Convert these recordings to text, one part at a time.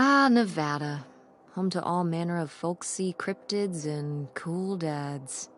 Ah, Nevada. Home to all manner of folksy cryptids and cool dads.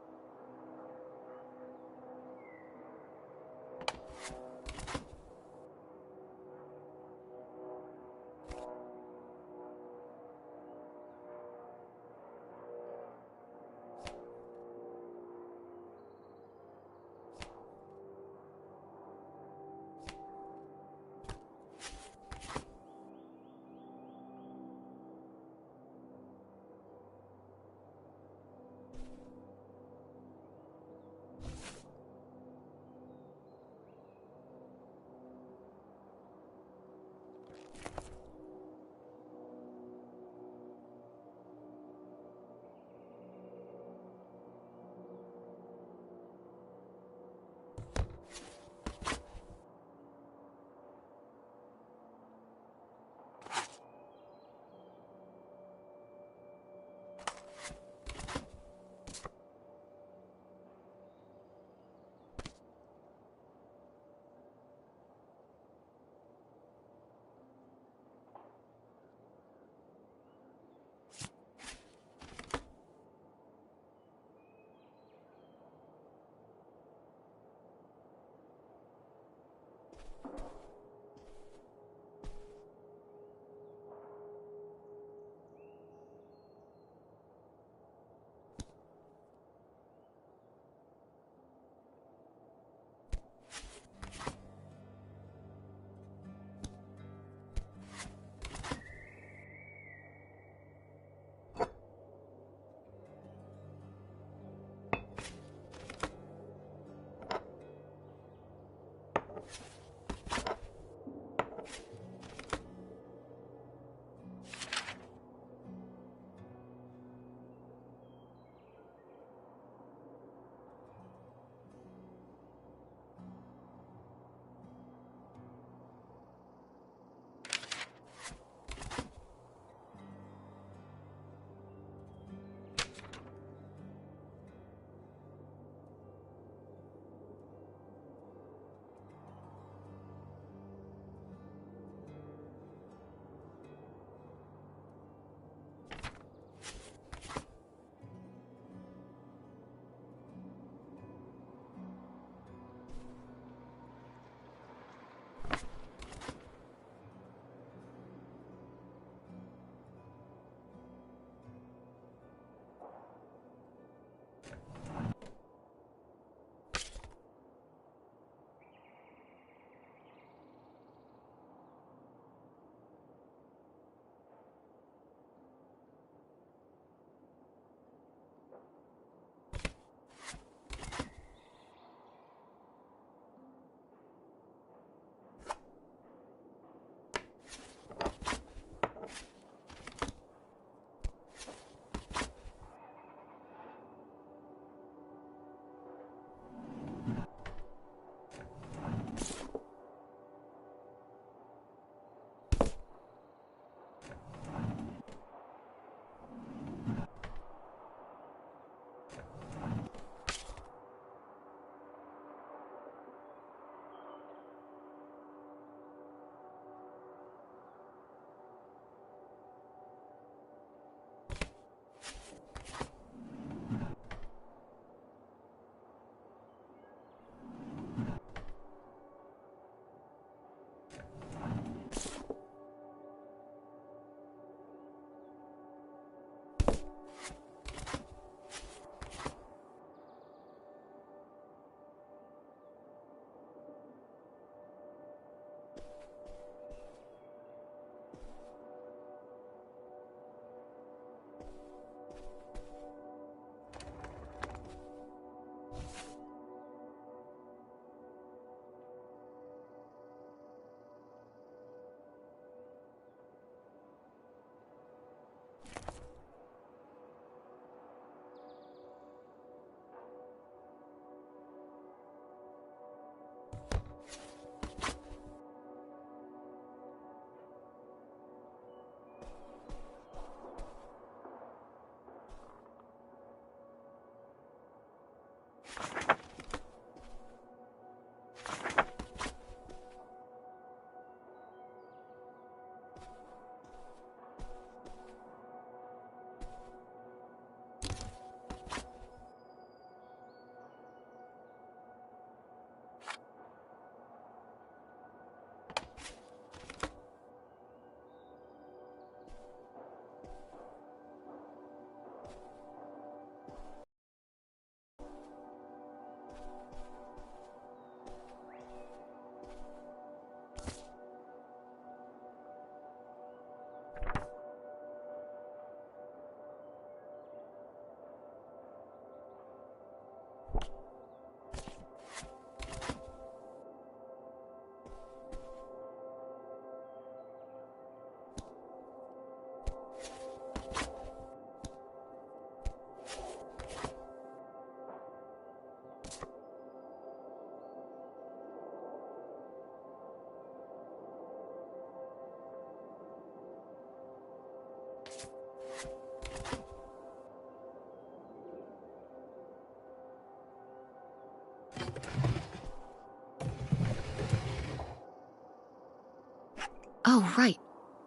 Oh, right.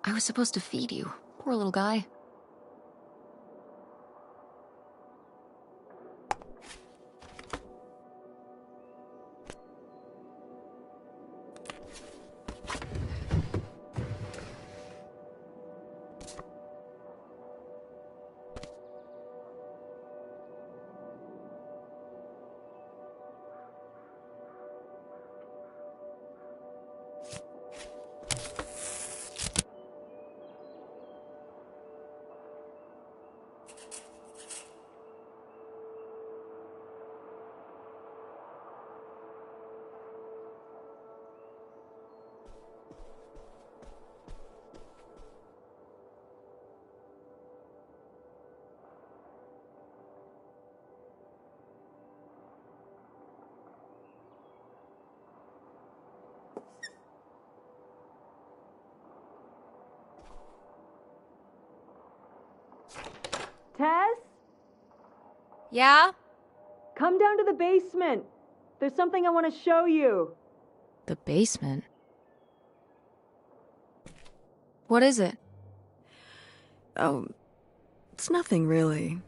I was supposed to feed you. Poor little guy. Tess? Yeah? Come down to the basement. There's something I want to show you. The basement? What is it? Oh, it's nothing really.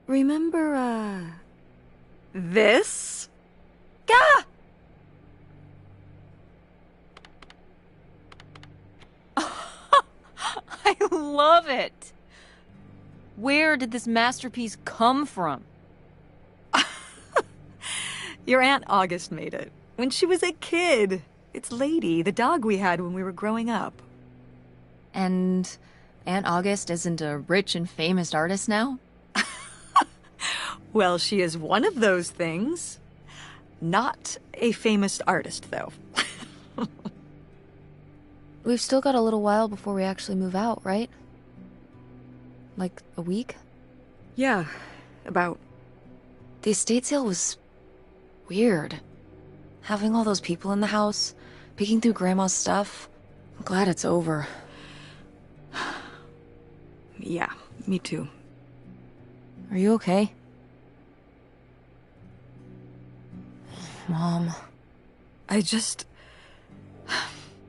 Remember, this? Gah! I love it! Where did this masterpiece come from? Your Aunt August made it. When she was a kid. It's Lady, the dog we had when we were growing up. And Aunt August isn't a rich and famous artist now? Well, she is one of those things. Not a famous artist, though. We've still got a little while before we actually move out, right? Like a week? Yeah, about. The estate sale was weird. Having all those people in the house, picking through Grandma's stuff. I'm glad it's over. Yeah, me too. Are you okay? Mom.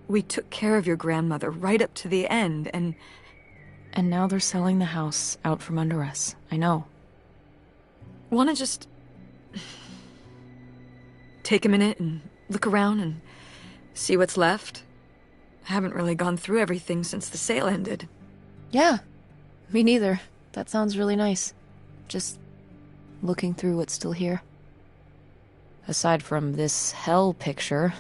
We took care of your grandmother right up to the end, and And now they're selling the house out from under us. I know. wanna just take a minute and look around and see what's left? I haven't really gone through everything since the sale ended. Yeah. Me neither. That sounds really nice. Just looking through what's still here. Aside from this hell picture.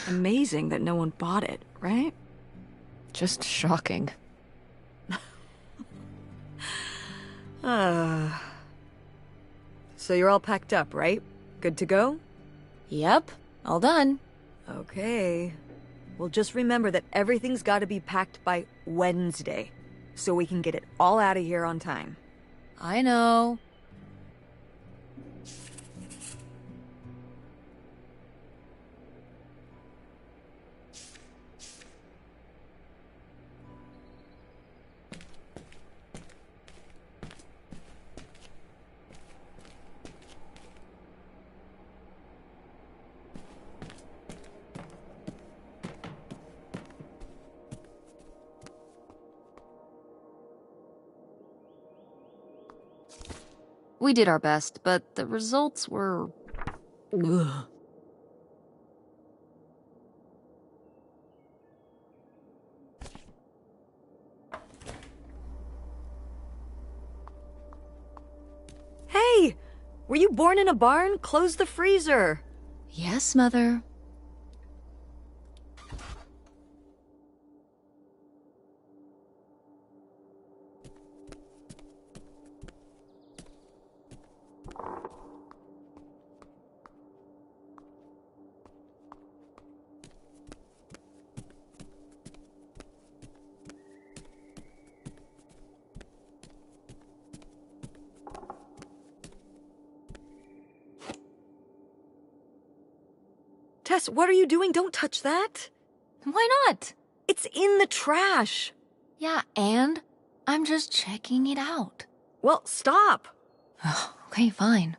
Amazing that no one bought it, right? Just shocking. So you're all packed up, right? Good to go? Yep. All done. Okay. Well, just remember that everything's got to be packed by Wednesday, so we can get it all out of here on time. I know. We did our best, but the results were... Ugh. Hey! Were you born in a barn? Close the freezer! Yes, Mother. Tess, what are you doing? Don't touch that! Why not? It's in the trash! Yeah, and I'm just checking it out. Well, stop! Okay, fine.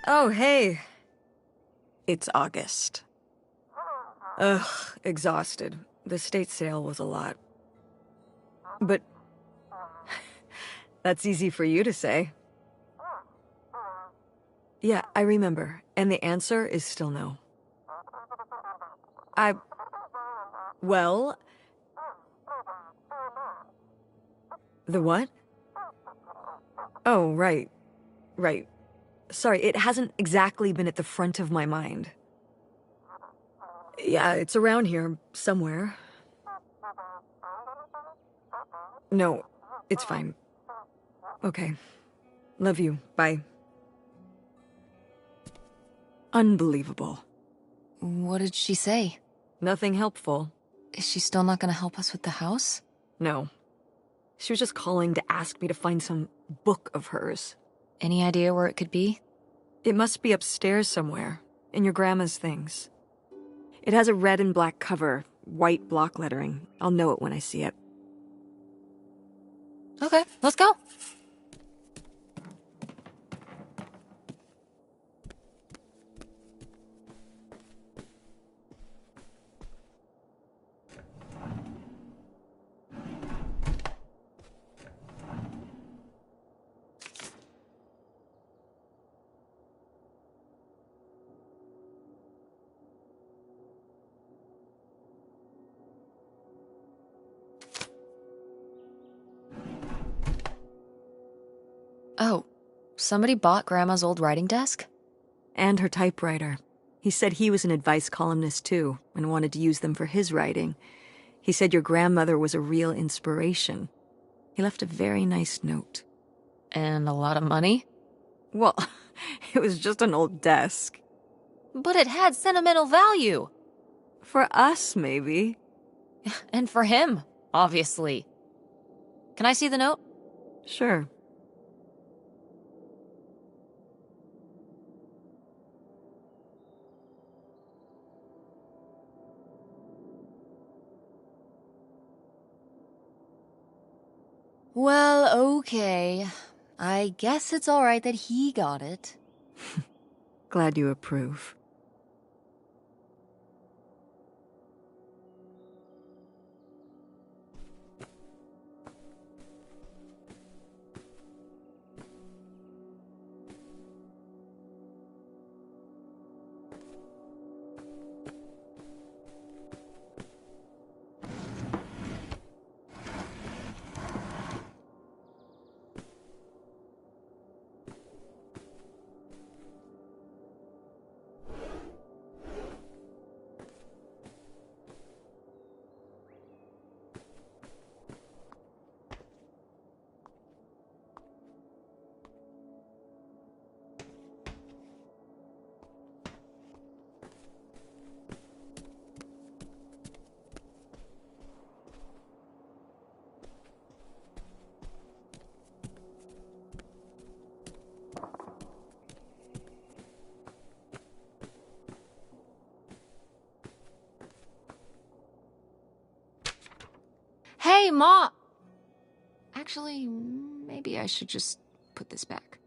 Oh, hey. It's August. Ugh, exhausted. The estate sale was a lot. But that's easy for you to say. Yeah, I remember. And the answer is still no. Well... The what? Oh, right. Right. Sorry, it hasn't exactly been at the front of my mind. Yeah, it's around here, somewhere. No, it's fine. Okay. Love you. Bye. Unbelievable. What did she say? Nothing helpful. Is she still not gonna help us with the house? No. She was just calling to ask me to find some book of hers. Any idea where it could be? It must be upstairs somewhere, in your grandma's things. It has a red and black cover, white block lettering. I'll know it when I see it. Okay, let's go. Oh, Somebody bought Grandma's old writing desk? And her typewriter. He said he was an advice columnist too, and wanted to use them for his writing. He said your grandmother was a real inspiration. He left a very nice note. And a lot of money? Well, it was just an old desk. But it had sentimental value. For us, maybe. And for him, obviously. Can I see the note? Sure. Well, okay. I guess it's all right that he got it. Glad you approve. Hey, Ma! Actually, maybe I should just put this back.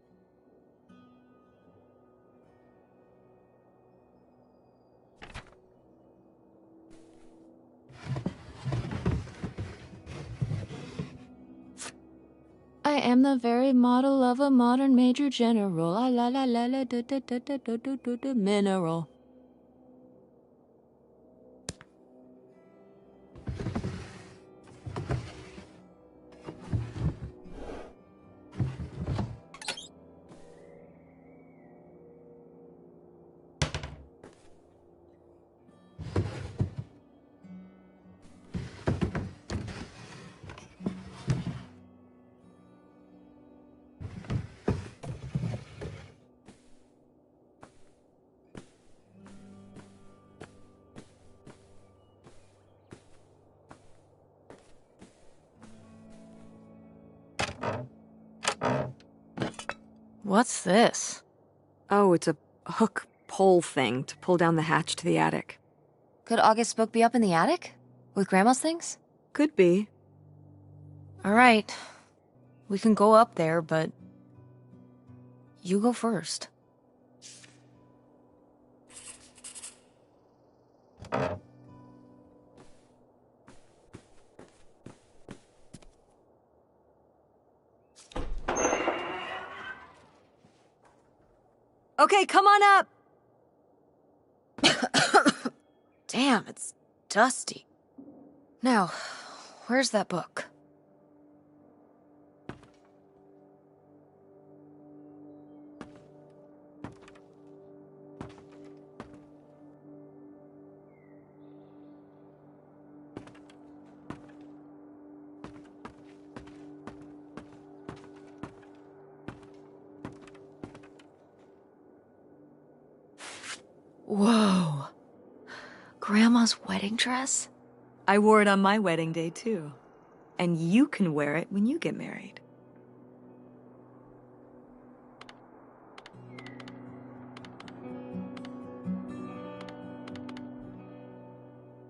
I am the very model of a modern major general. La la la la la da da da da da da da da mineral. What's this? Oh, it's a hook pole thing to pull down the hatch to the attic. Could August's book be up in the attic? With Grandma's things? Could be. All right. We can go up there, but you go first. Okay, come on up! Damn, it's dusty. Now, where's that book? Whoa. Grandma's wedding dress? I wore it on my wedding day, too. And you can wear it when you get married.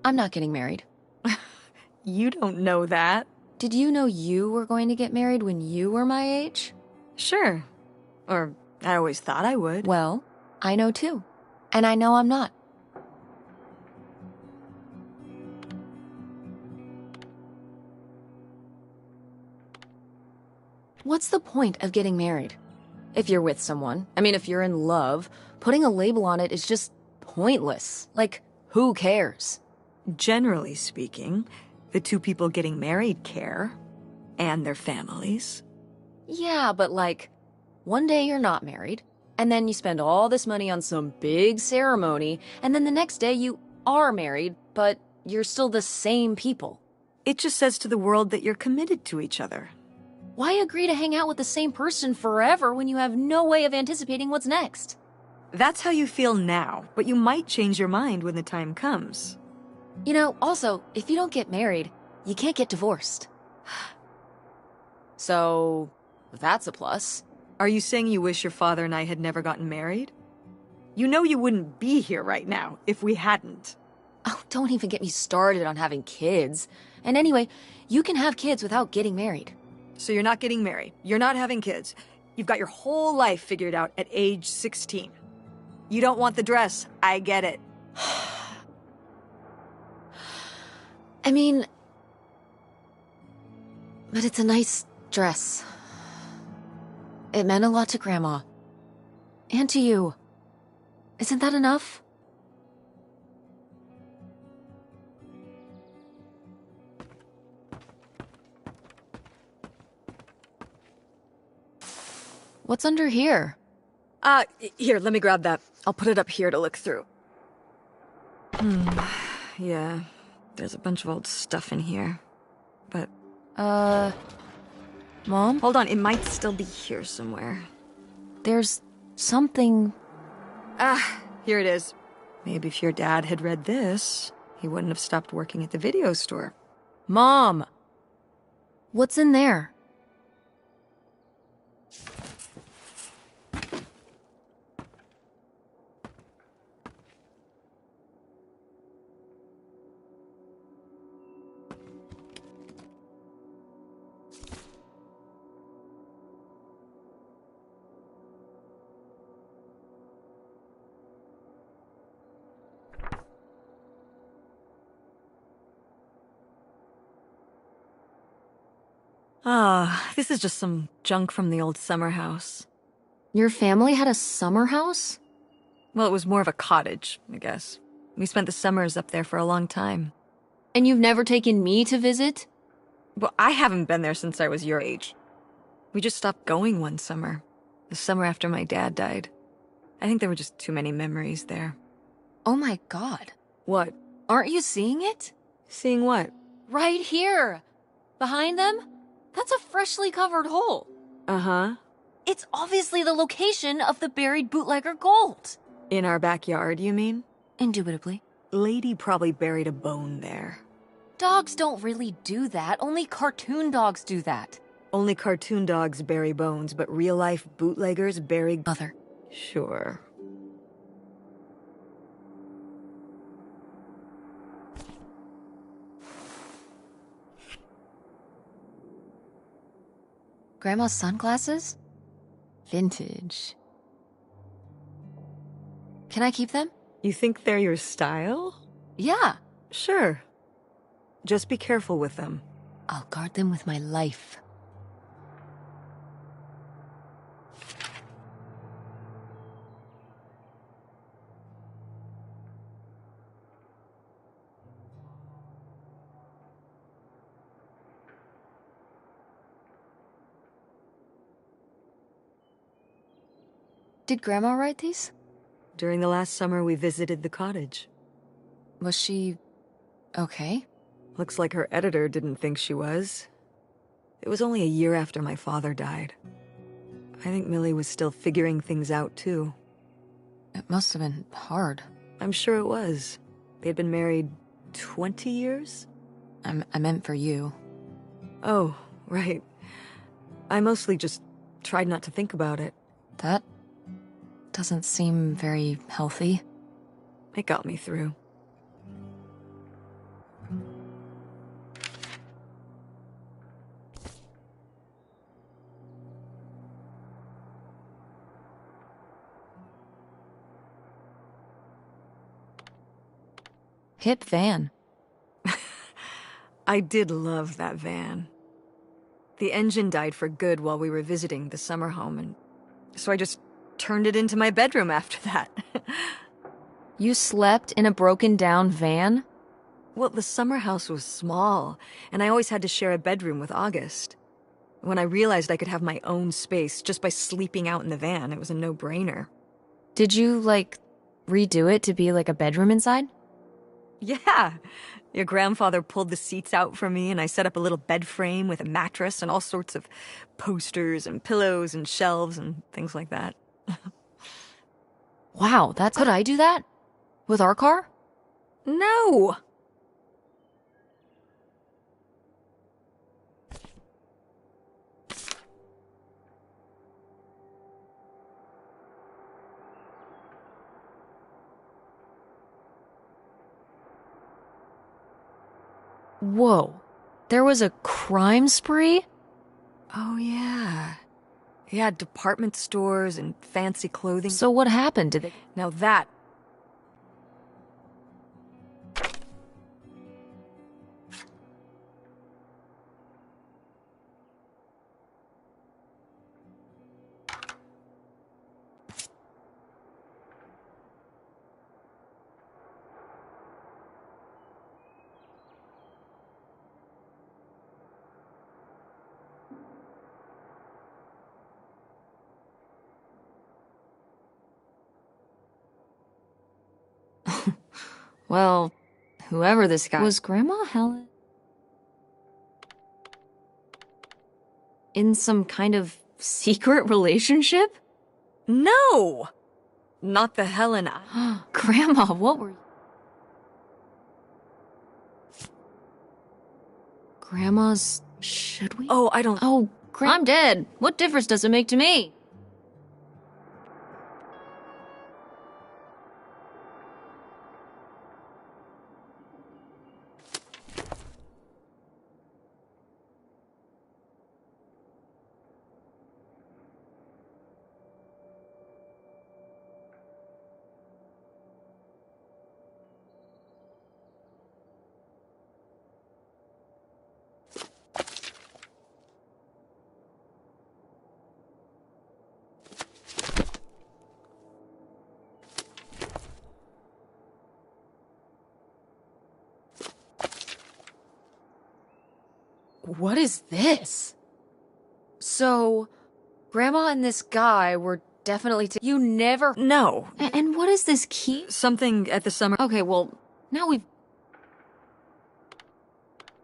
I'm not getting married. You don't know that. Did you know you were going to get married when you were my age? Sure. Or I always thought I would. Well, I know too. And I know I'm not. What's the point of getting married? If you're with someone, I mean, if you're in love, putting a label on it is just pointless. Like, who cares? Generally speaking, the two people getting married care. And their families. Yeah, but like, one day you're not married, and then you spend all this money on some big ceremony, and then the next day you are married, but you're still the same people. It just says to the world that you're committed to each other. Why agree to hang out with the same person forever when you have no way of anticipating what's next? That's how you feel now, but you might change your mind when the time comes. You know, also, if you don't get married, you can't get divorced. So, that's a plus. Are you saying you wish your father and I had never gotten married? You know you wouldn't be here right now if we hadn't. Oh, don't even get me started on having kids. And anyway, you can have kids without getting married. So you're not getting married. You're not having kids. You've got your whole life figured out at age 16. You don't want the dress. I get it. I mean... But it's a nice dress. It meant a lot to Grandma. And to you. Isn't that enough? What's under here? Here, let me grab that. I'll put it up here to look through. Yeah, there's a bunch of old stuff in here. But... Mom? Hold on, it might still be here somewhere. There's something... Here it is. Maybe if your dad had read this, he wouldn't have stopped working at the video store. Mom! What's in there? This is just some junk from the old summer house. Your family had a summer house? Well, it was more of a cottage, I guess. We spent the summers up there for a long time. And you've never taken me to visit? Well, I haven't been there since I was your age. We just stopped going one summer. The summer after my dad died. I think there were just too many memories there. Oh my god. What? Aren't you seeing it? Seeing what? Right here! Behind them? That's a freshly covered hole. Uh-huh. It's obviously the location of the buried bootlegger gold. In our backyard, you mean? Indubitably. Lady probably buried a bone there. Dogs don't really do that. Only cartoon dogs do that. Only cartoon dogs bury bones, but real-life bootleggers bury... Mother. Sure. Grandma's sunglasses? Vintage. Can I keep them? You think they're your style? Yeah. Sure. Just be careful with them. I'll guard them with my life. Did Grandma write these? During the last summer, we visited the cottage. Was she... okay? Looks like her editor didn't think she was. It was only a year after my father died. I think Millie was still figuring things out, too. It must have been hard. I'm sure it was. They'd been married 20 years? I meant for you. Oh, right. I mostly just tried not to think about it. That doesn't seem very healthy. It got me through. Hip van. I did love that van. The engine died for good while we were visiting the summer home, and so I just turned it into my bedroom after that. You slept in a broken-down van? Well, the summer house was small, and I always had to share a bedroom with August. When I realized I could have my own space just by sleeping out in the van, it was a no-brainer. Did you, like, redo it to be like a bedroom inside? Yeah! Your grandfather pulled the seats out for me, and I set up a little bed frame with a mattress and all sorts of posters and pillows and shelves and things like that. Wow, could I do that? With our car? No! Whoa. There was a crime spree? Oh, yeah. He had department stores and fancy clothing. So what happened? Did they... Now that... Well, whoever this guy... Was Grandma Helen... in some kind of secret relationship? No! Not the Helen Grandma, what were... Grandma's... Should we... Oh, I don't... Oh, I'm dead. What difference does it make to me? What is this? So, Grandma and this guy were definitely you never... No. And what is this key? Something at the summer... Okay, well, now we've...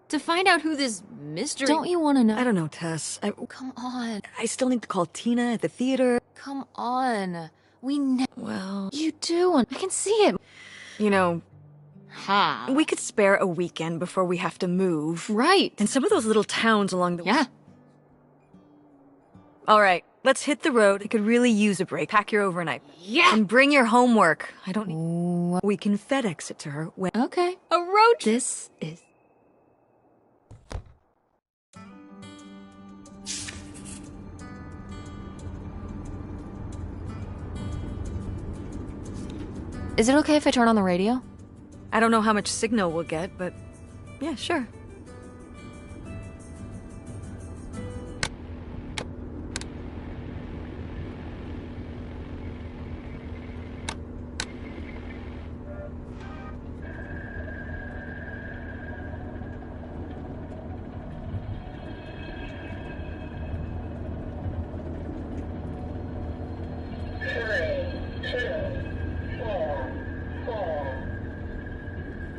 To find out who this mystery... Don't you want to know? I don't know, Tess. Come on. I still need to call Tina at the theater. Come on. Well... You do, and I can see it. You know... Ha. We could spare a weekend before we have to move. Right. And some of those little towns along the way. Yeah. All right, let's hit the road. I could really use a break. Pack your overnight. Yeah. And bring your homework. I don't need... We can FedEx it to her when... Okay. A road... This is... Is it okay if I turn on the radio? I don't know how much signal we'll get, but yeah, sure.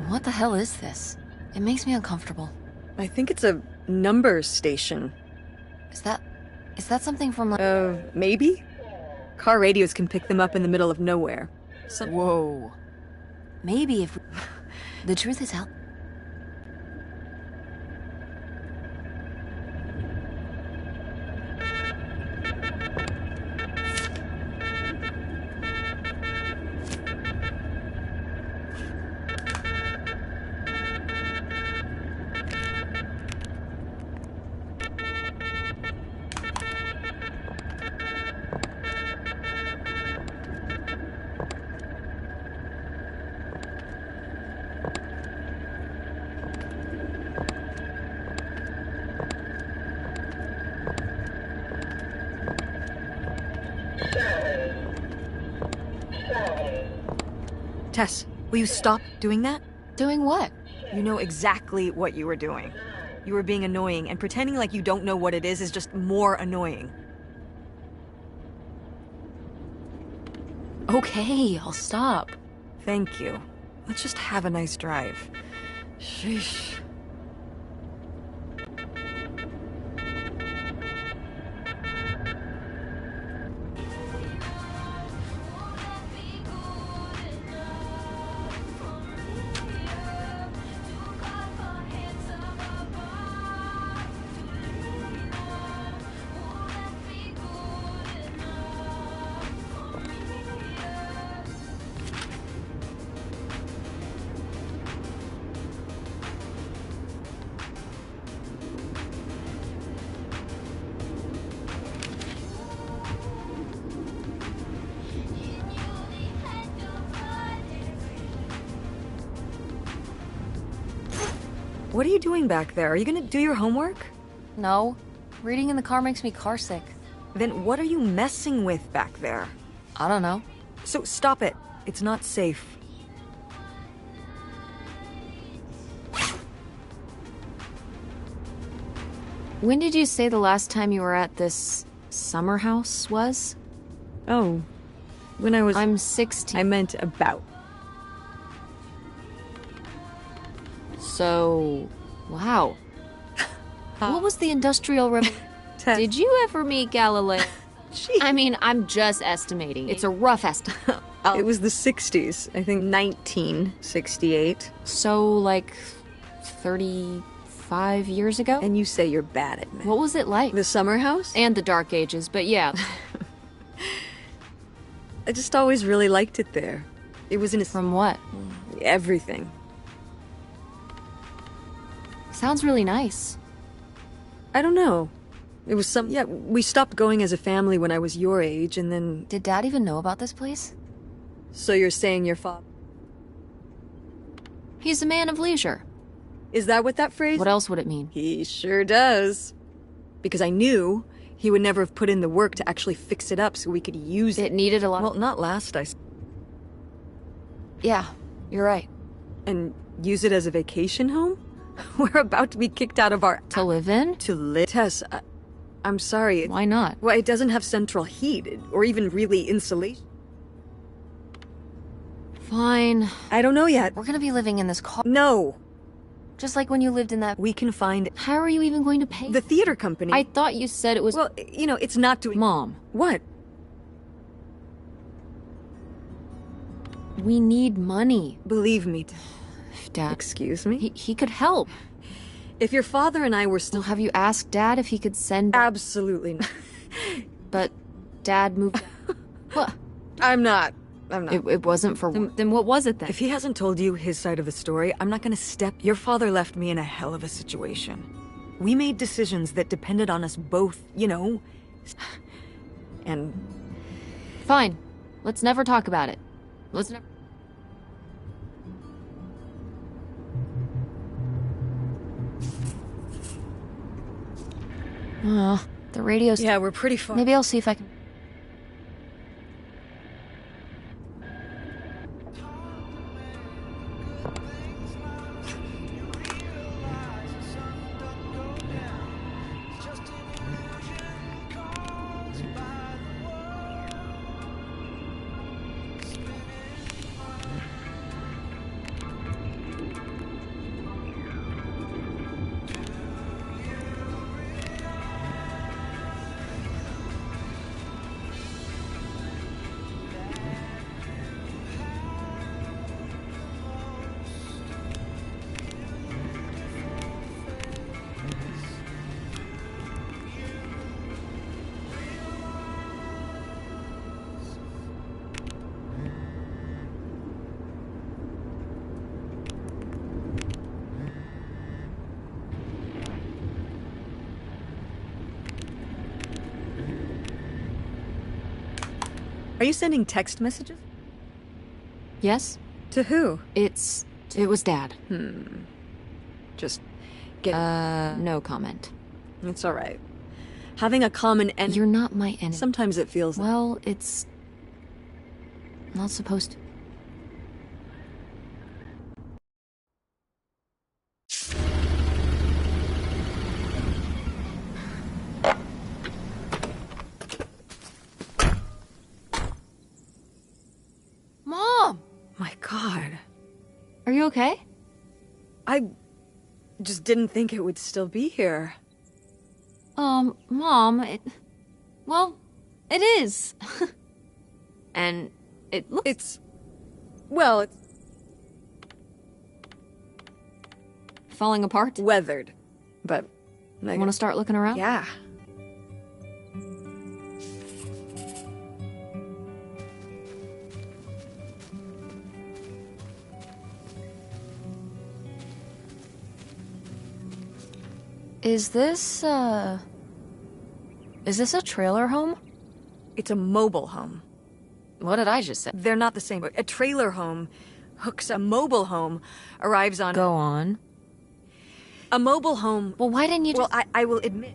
What the hell is this? It makes me uncomfortable. I think it's a numbers station. Is that something from like... Maybe? Car radios can pick them up in the middle of nowhere. Whoa. Maybe if... The truth is out... Tess, will you stop doing that? Doing what? You know exactly what you were doing. You were being annoying, and pretending like you don't know what it is just more annoying. Okay, I'll stop. Thank you. Let's just have a nice drive. Sheesh. What are you doing back there? Are you gonna do your homework? No, reading in the car makes me carsick. Then what are you messing with back there? I don't know. So stop it. It's not safe. When did you say the last time you were at this summer house was? Oh, when I was... I'm 16. I meant about. So, wow. What was the Industrial Revolution? Did you ever meet Galileo? I mean, I'm just estimating. It's a rough estimate. It was the 60s. I think 1968. So, like, 35 years ago? And you say you're bad at math. What was it like? The summer house? And the Dark Ages, but yeah. I just always really liked it there. It was in a... From what? Everything. Sounds really nice. I don't know. It was some... Yeah, we stopped going as a family when I was your age, and then... Did Dad even know about this place? So you're saying your father... He's a man of leisure. Is that what that phrase... What else would it mean? He sure does. Because I knew he would never have put in the work to actually fix it up so we could use it. It needed a lot Well, not last, Yeah, you're right. And use it as a vacation home? We're about to be kicked out of our... To live in? To live... Tess, I'm sorry. Why not? Well, it doesn't have central heat, or even really insulation. Fine. I don't know yet. We're gonna be living in this car. No. Just like when you lived in that... We can find... How are you even going to pay? The theater company. I thought you said it was... Well, you know, it's not doing... Mom. What? We need money. Believe me. Dad... Excuse me? He could help. If your father and I were still... Well, have you asked Dad if he could send... Absolutely not. But Dad moved... What? I'm not. It wasn't for... Then what was it then? If he hasn't told you his side of the story, I'm not gonna step... Your father left me in a hell of a situation. We made decisions that depended on us both, you know? And... Fine. Let's never talk about it. Let's never... The radio's... Yeah, we're pretty far. Maybe I'll see if I can... Are you sending text messages? Yes? To who? It was Dad. Just get... No comment. It's alright. Having a common enemy... You're not my enemy. Sometimes it feels... Well, it's... not supposed to. Are you okay? I just didn't think it would still be here. Mom, well, it is. And it looks... Well, it's falling apart. weathered. But Want to start looking around? yeah. Is this a trailer home? It's a mobile home. What did I just say? They're not the same. A trailer home hooks a mobile home, arrives on... Go on. A mobile home... Well, why didn't you just... Well, I will admit...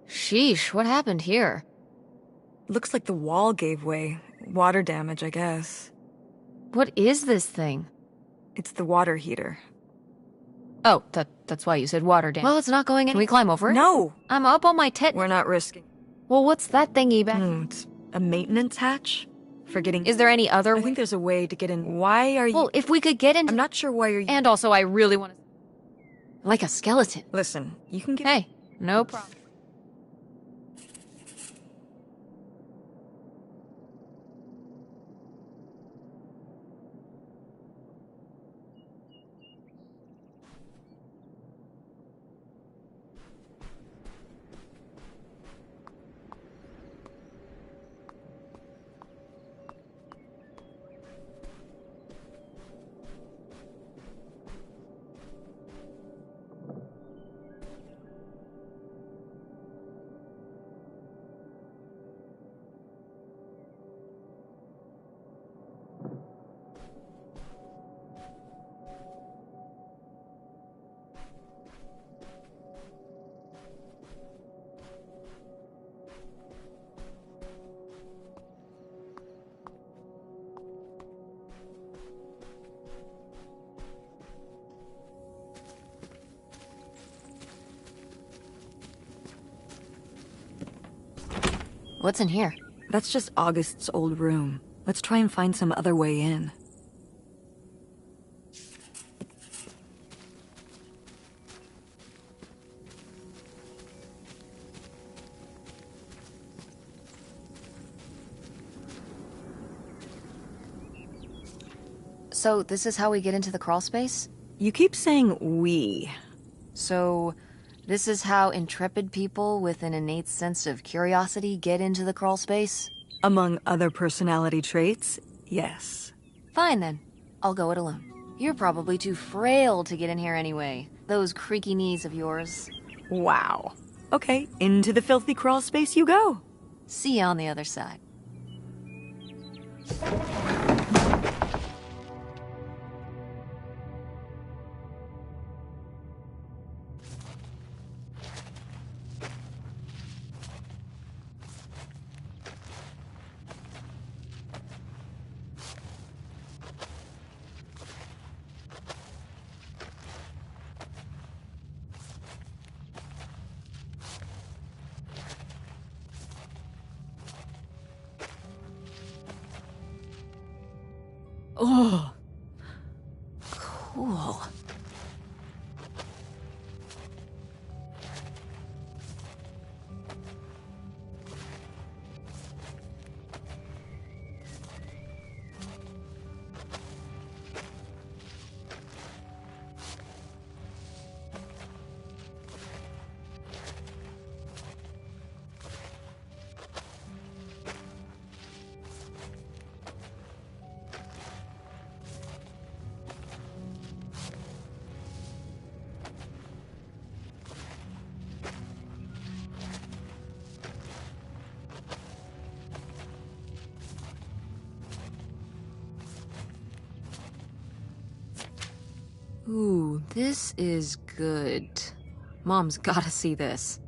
Sheesh, what happened here? Looks like the wall gave way. Water damage, I guess. What is this thing? It's the water heater. Oh, that's why you said water dam. Well, it's not going in. Can we climb over it? No! I'm up on my tent. We're not risking. Well, what's that thingy back? It's a maintenance hatch? For getting... Is there any other I way? think there's a way to get in. Why are you... Well, if we could get into... I'm not sure why you're... And also, I really want to... Like a skeleton. Listen, you can get... Hey, no problem. What's in here? That's just August's old room. Let's try and find some other way in. So, this is how we get into the crawl space? You keep saying we. So, this is how intrepid people with an innate sense of curiosity get into the crawl space? Among other personality traits, yes. Fine then. I'll go it alone. You're probably too frail to get in here anyway. Those creaky knees of yours. Wow. Okay, into the filthy crawl space you go. See you on the other side. Oh, cool. Ooh, this is good. Mom's gotta see this.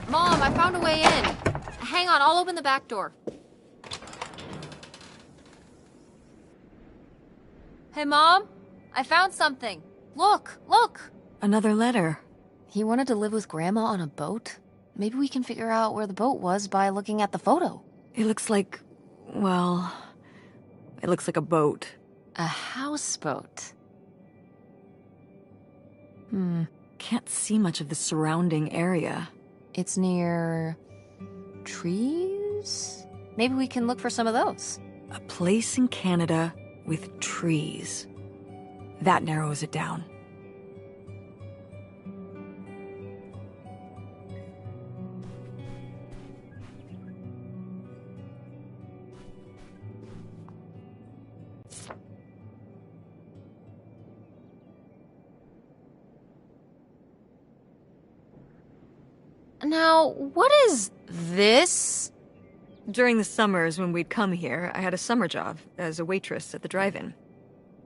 Mom, I found a way in. Hang on, I'll open the back door. Hey, Mom? I found something. Look, look! Another letter. He wanted to live with Grandma on a boat? Maybe we can figure out where the boat was by looking at the photo. It looks like, well, it looks like a boat. A houseboat. Can't see much of the surrounding area. It's near... trees? Maybe we can look for some of those. A place in Canada with trees. That narrows it down. Now, what is this? During the summers when we'd come here, I had a summer job as a waitress at the drive-in.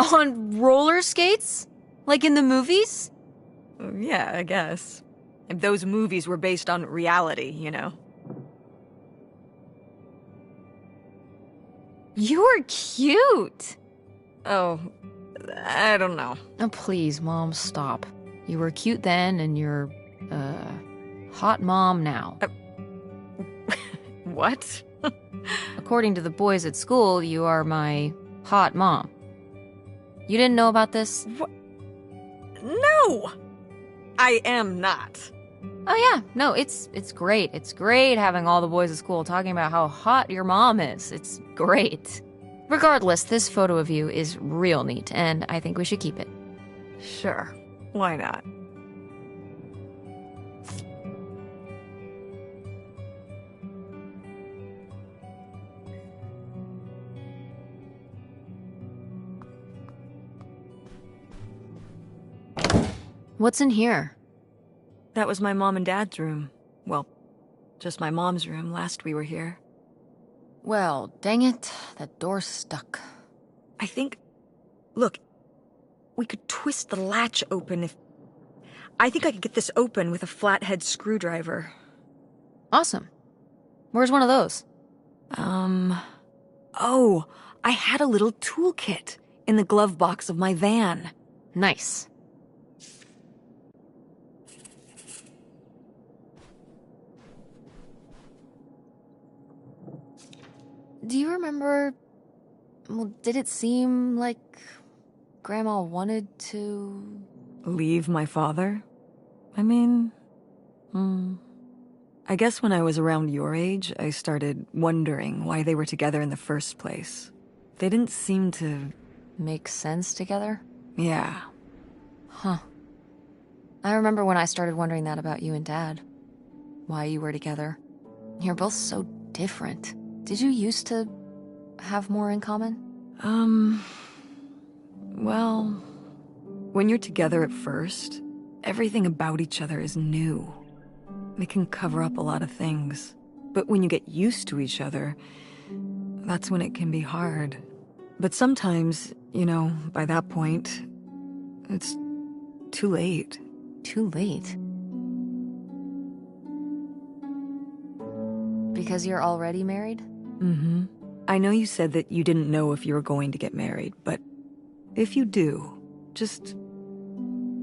On roller skates? Like in the movies? Yeah, I guess. If those movies were based on reality, you know. You're cute! Oh, I don't know. Oh, please, Mom, stop. You were cute then, and you're, hot mom now. What? According to the boys at school, you are my hot mom. You didn't know about this? What? No! I am not. Oh yeah, no, it's great. It's great having all the boys at school talking about how hot your mom is. It's great. Regardless, this photo of you is real neat, and I think we should keep it. Sure. Why not? What's in here? That was my mom and dad's room. Well, just my mom's room last we were here. Well, dang it, that door's stuck. I think... Look, we could twist the latch open if... I think I could get this open with a flathead screwdriver. Awesome. Where's one of those? Oh, I had a little toolkit in the glove box of my van. Nice. Do you remember... Well, did it seem like Grandma wanted to... Leave my father? I mean... I guess when I was around your age, I started wondering why they were together in the first place. They didn't seem to... Make sense together? Yeah. Huh. I remember when I started wondering that about you and Dad. Why you were together. You're both so different. Did you used to have more in common? Well... When you're together at first, everything about each other is new. It can cover up a lot of things. But when you get used to each other, that's when it can be hard. But sometimes, you know, by that point, it's too late. Too late? Because you're already married? Mm-hmm. I know you said that you didn't know if you were going to get married, but if you do, just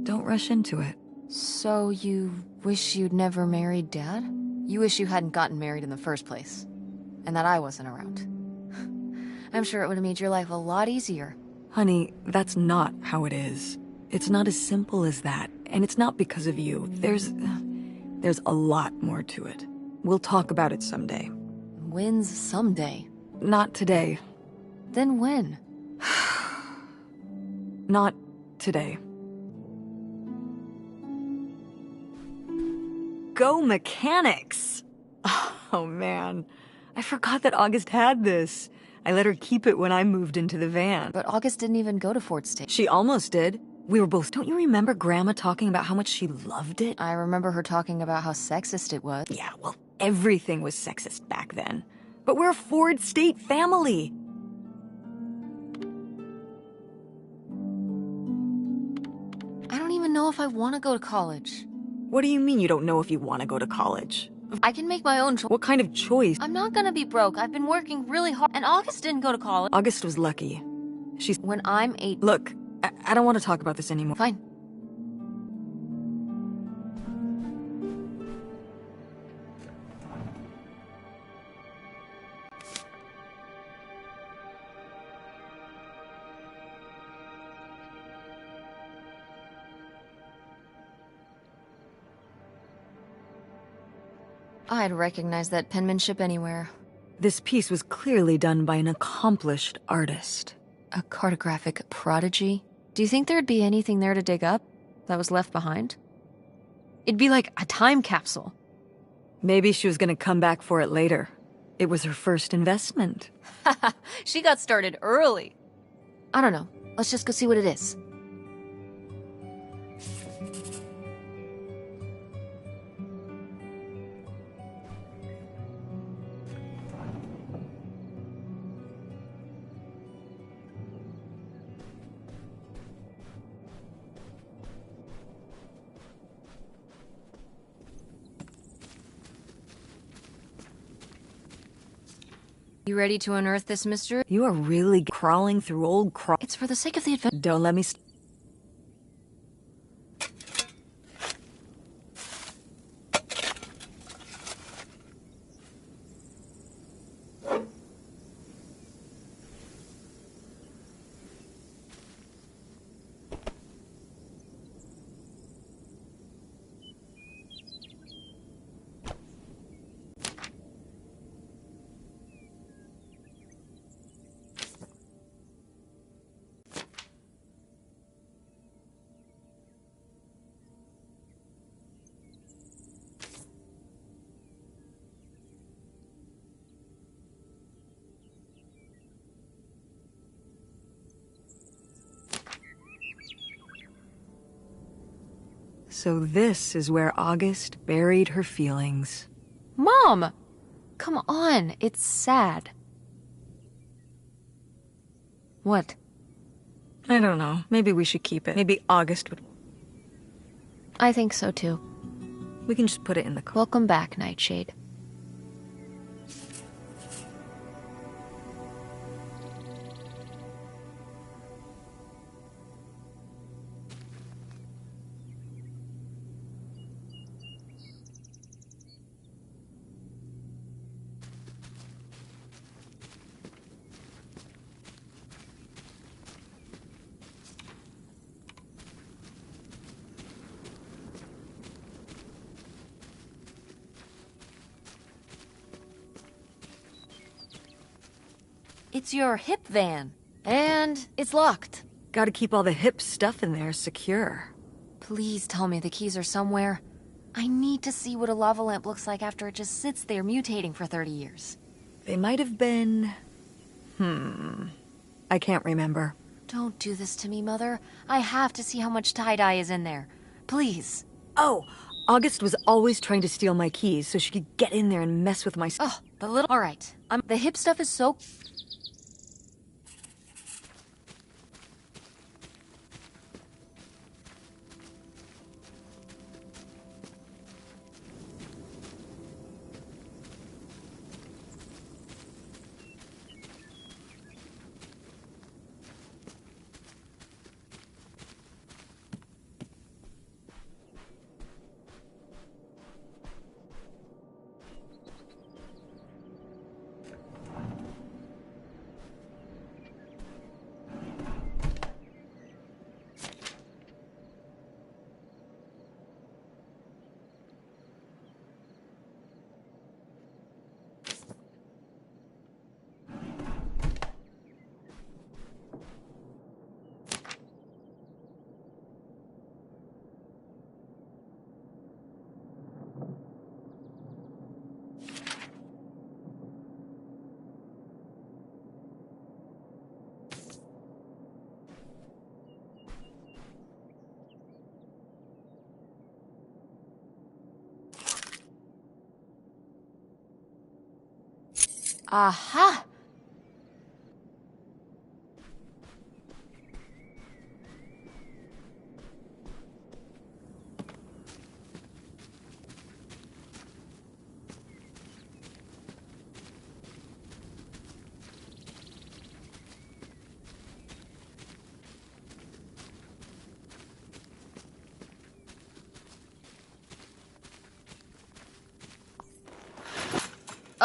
don't rush into it. So you wish you'd never married Dad? You wish you hadn't gotten married in the first place. And that I wasn't around. I'm sure it would have made your life a lot easier. Honey, that's not how it is. It's not as simple as that, and it's not because of you. There's a lot more to it. We'll talk about it someday. When's someday? Not today. Then when? Not today. Go mechanics! Oh man, I forgot that August had this. I let her keep it when I moved into the van. But August didn't even go to Fort State. She almost did. We were both... Don't you remember Grandma talking about how much she loved it? I remember her talking about how sexist it was. Yeah, well, everything was sexist back then. But we're a Ford State family. I don't even know if I want to go to college. What do you mean you don't know if you want to go to college? I can make my own choice. What kind of choice? I'm not gonna be broke. I've been working really hard. And August didn't go to college. August was lucky. She's... When I'm 8... Look, I don't want to talk about this anymore. Fine. I'd recognize that penmanship anywhere. This piece was clearly done by an accomplished artist. A cartographic prodigy? Do you think there'd be anything there to dig up that was left behind? It'd be like a time capsule. Maybe she was gonna come back for it later. It was her first investment. She got started early. I don't know. Let's just go see what it is. You ready to unearth this mystery? You are really crawling through old It's for the sake of the adventure. Don't let me So this is where August buried her feelings. Mom! Come on, it's sad. What? I don't know. Maybe we should keep it. Maybe August would... I think so too. We can just put it in the car. Welcome back, Nightshade. It's your hip van. And it's locked. Gotta keep all the hip stuff in there secure. Please tell me the keys are somewhere. I need to see what a lava lamp looks like after it just sits there mutating for 30 years. They might have been... I can't remember. Don't do this to me, Mother. I have to see how much tie-dye is in there. Please. Oh, August was always trying to steal my keys so she could get in there and mess with my... Oh, the little... All right. The hip stuff is so... Aha!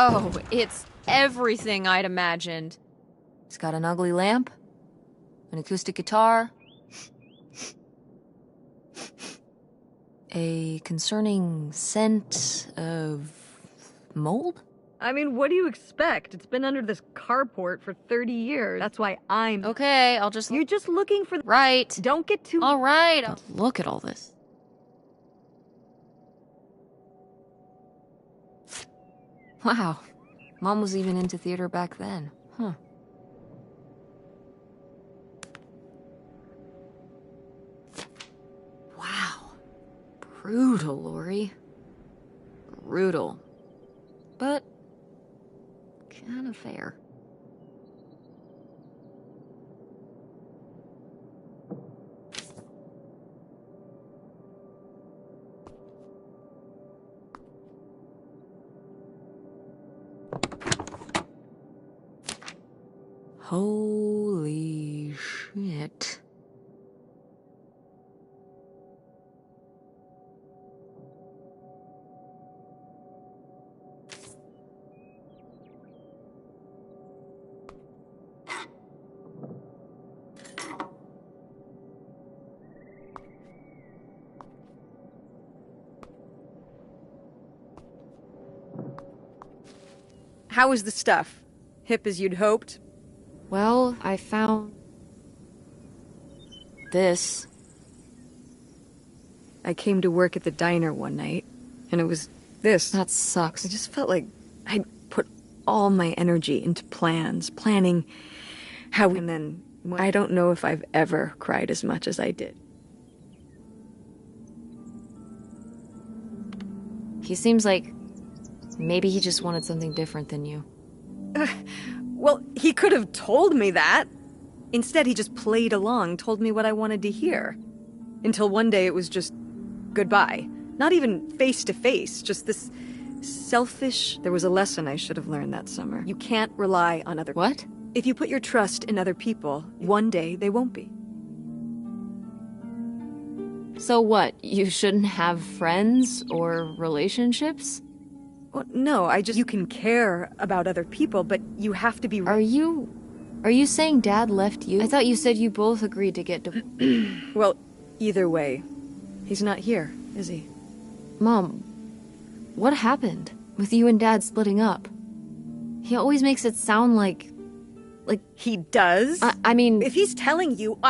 Oh, it's everything I'd imagined. It's got an ugly lamp, an acoustic guitar, a concerning scent of mold? I mean, what do you expect? It's been under this carport for 30 years. That's why I'm... Okay, I'll just... You're just looking for... Right. Don't get too... All right. Look at all this. Wow. Mom was even into theater back then. Huh. Wow. Brutal, Lori. Brutal. But kind of fair. Holy shit. How was the stuff? Hip as you'd hoped? Well, I found this. I came to work at the diner one night, and it was this. That sucks. I just felt like I'd put all my energy into planning how, and then I don't know if I've ever cried as much as I did. He seems like maybe he just wanted something different than you. Well, he could have told me that. Instead, he just played along, told me what I wanted to hear. Until one day it was just goodbye. Not even face to face, just this selfish... There was a lesson I should have learned that summer. You can't rely on other... What? If you put your trust in other people, one day they won't be. So what? You shouldn't have friends or relationships? Well, no, you can care about other people, but you have to be... Are you saying Dad left you? I thought you said you both agreed to get Well, either way, he's not here, is he? Mom, what happened with you and Dad splitting up? He always makes it sound like... He does? I mean... If he's telling you,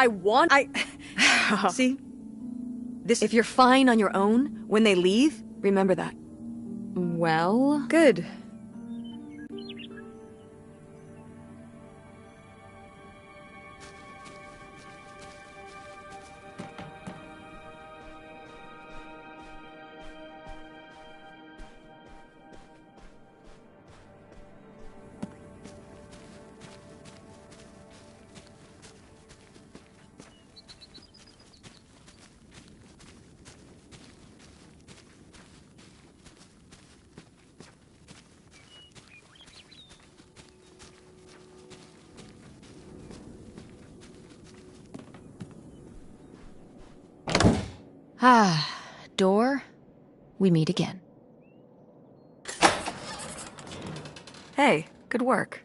See? If you're fine on your own, when they leave, remember that. Well... Good. Door, we meet again. Hey, good work.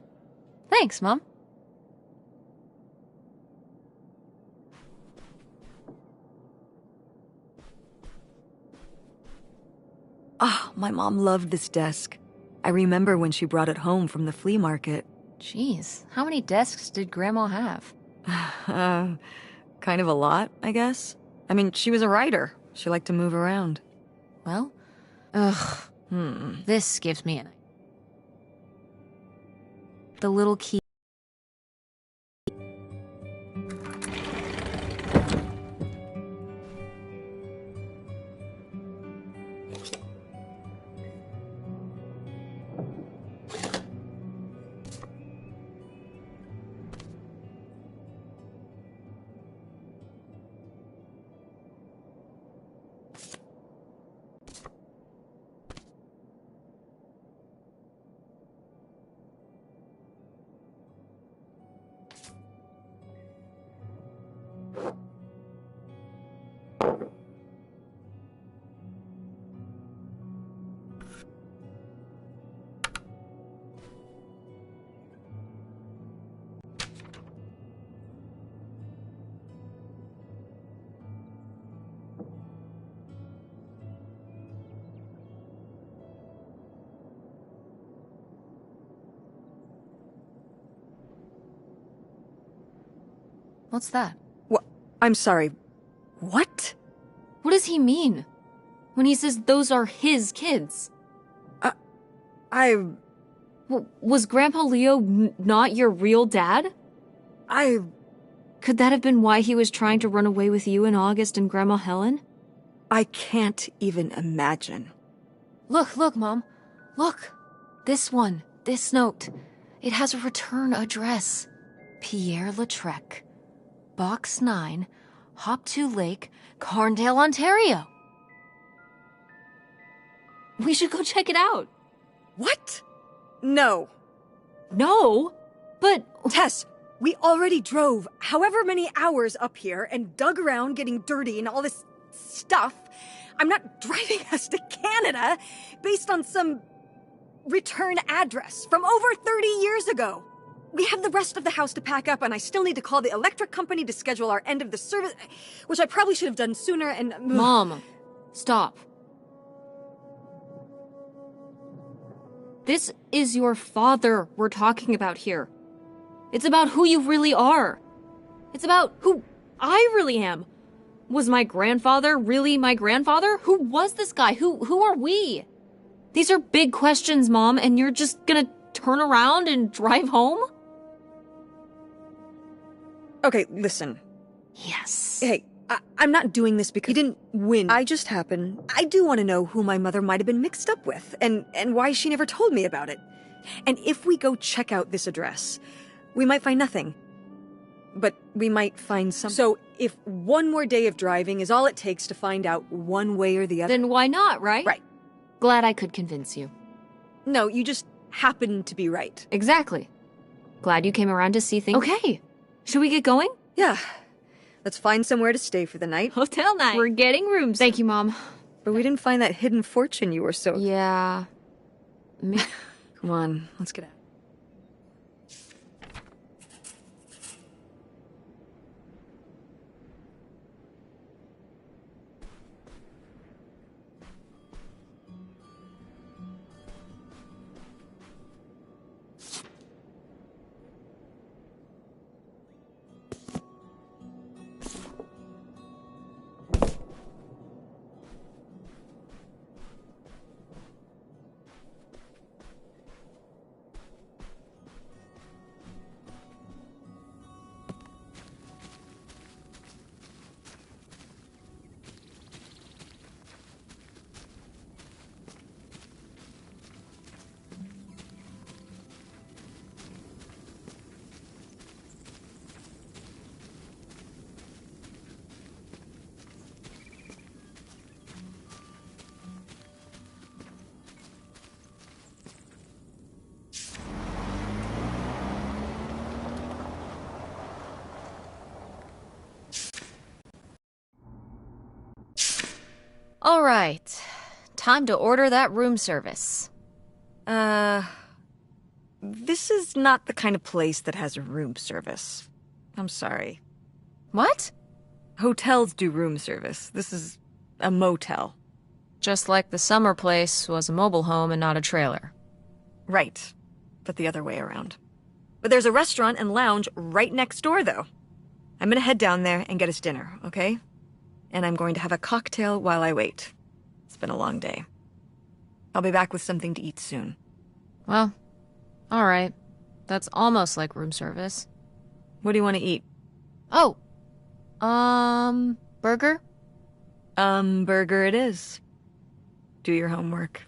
Thanks, Mom. My mom loved this desk. I remember when she brought it home from the flea market. Jeez, how many desks did Grandma have? Kind of a lot, I guess. I mean, she was a writer. She liked to move around. Well, this gives me an... The little key... What's that? What? I'm sorry. What? What does he mean? When he says those are his kids? Was Grandpa Leo not your real dad? Could that have been why he was trying to run away with you in August and Grandma Helen? I can't even imagine. Look, Mom. Look. This one. This note. It has a return address. Pierre Lautrec. Box 9, Hop2 Lake, Carndale, Ontario. We should go check it out. What? No. No? But... Tess, we already drove however many hours up here and dug around getting dirty and all this stuff. I'm not driving us to Canada based on some return address from over 30 years ago. We have the rest of the house to pack up, and I still need to call the electric company to schedule our end of the service, which I probably should have done sooner, and... Mom, stop. This is your father we're talking about here. It's about who you really are. It's about who I really am. Was my grandfather really my grandfather? Who was this guy? Who are we? These are big questions, Mom, and you're just gonna turn around and drive home? Okay, listen. Yes. Hey, I'm not doing this because you didn't win. I just happen. I do want to know who my mother might have been mixed up with, and why she never told me about it. And if we go check out this address, we might find nothing. But we might find some. So if one more day of driving is all it takes to find out one way or the other. Then why not, right? Right. Glad I could convince you. No, you just happen to be right. Exactly. Glad you came around to see things. Okay. Should we get going? Yeah. Let's find somewhere to stay for the night. Hotel night. We're getting rooms. Thank you, Mom. But we didn't find that hidden fortune you were so... Yeah. Come on, let's get out. All right. Time to order that room service. This is not the kind of place that has room service. I'm sorry. What? Hotels do room service. This is a motel. Just like the summer place was a mobile home and not a trailer. Right. But the other way around. But there's a restaurant and lounge right next door, though. I'm gonna head down there and get us dinner, okay? And I'm going to have a cocktail while I wait. It's been a long day. I'll be back with something to eat soon. Well, all right. That's almost like room service. What do you want to eat? Oh, burger? Burger it is. Do your homework.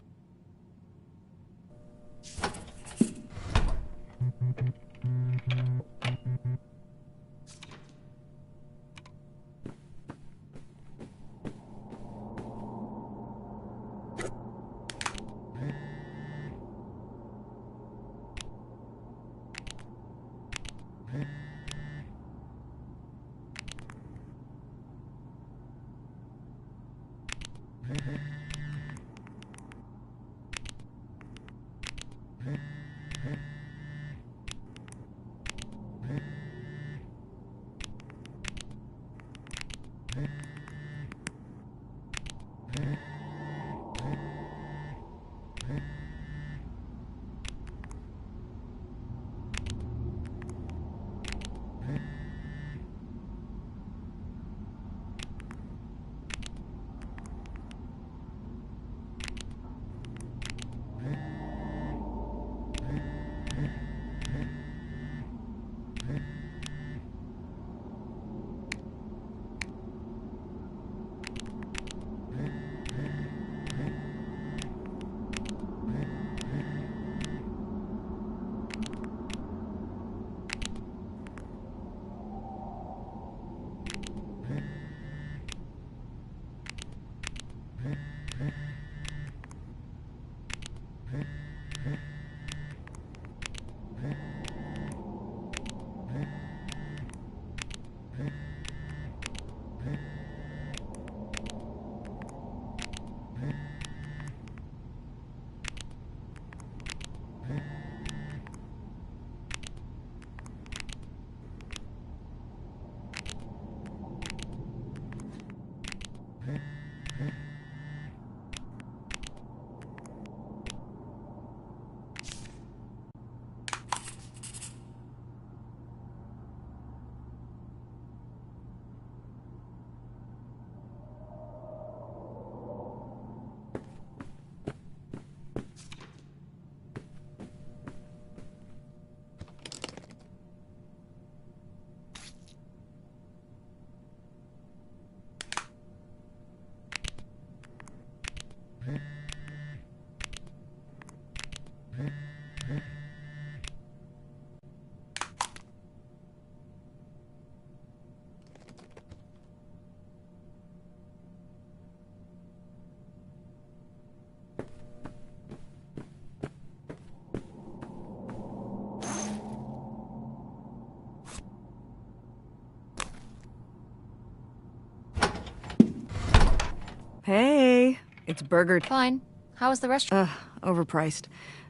Hey, it's Burger. Fine. How was the restaurant? Overpriced.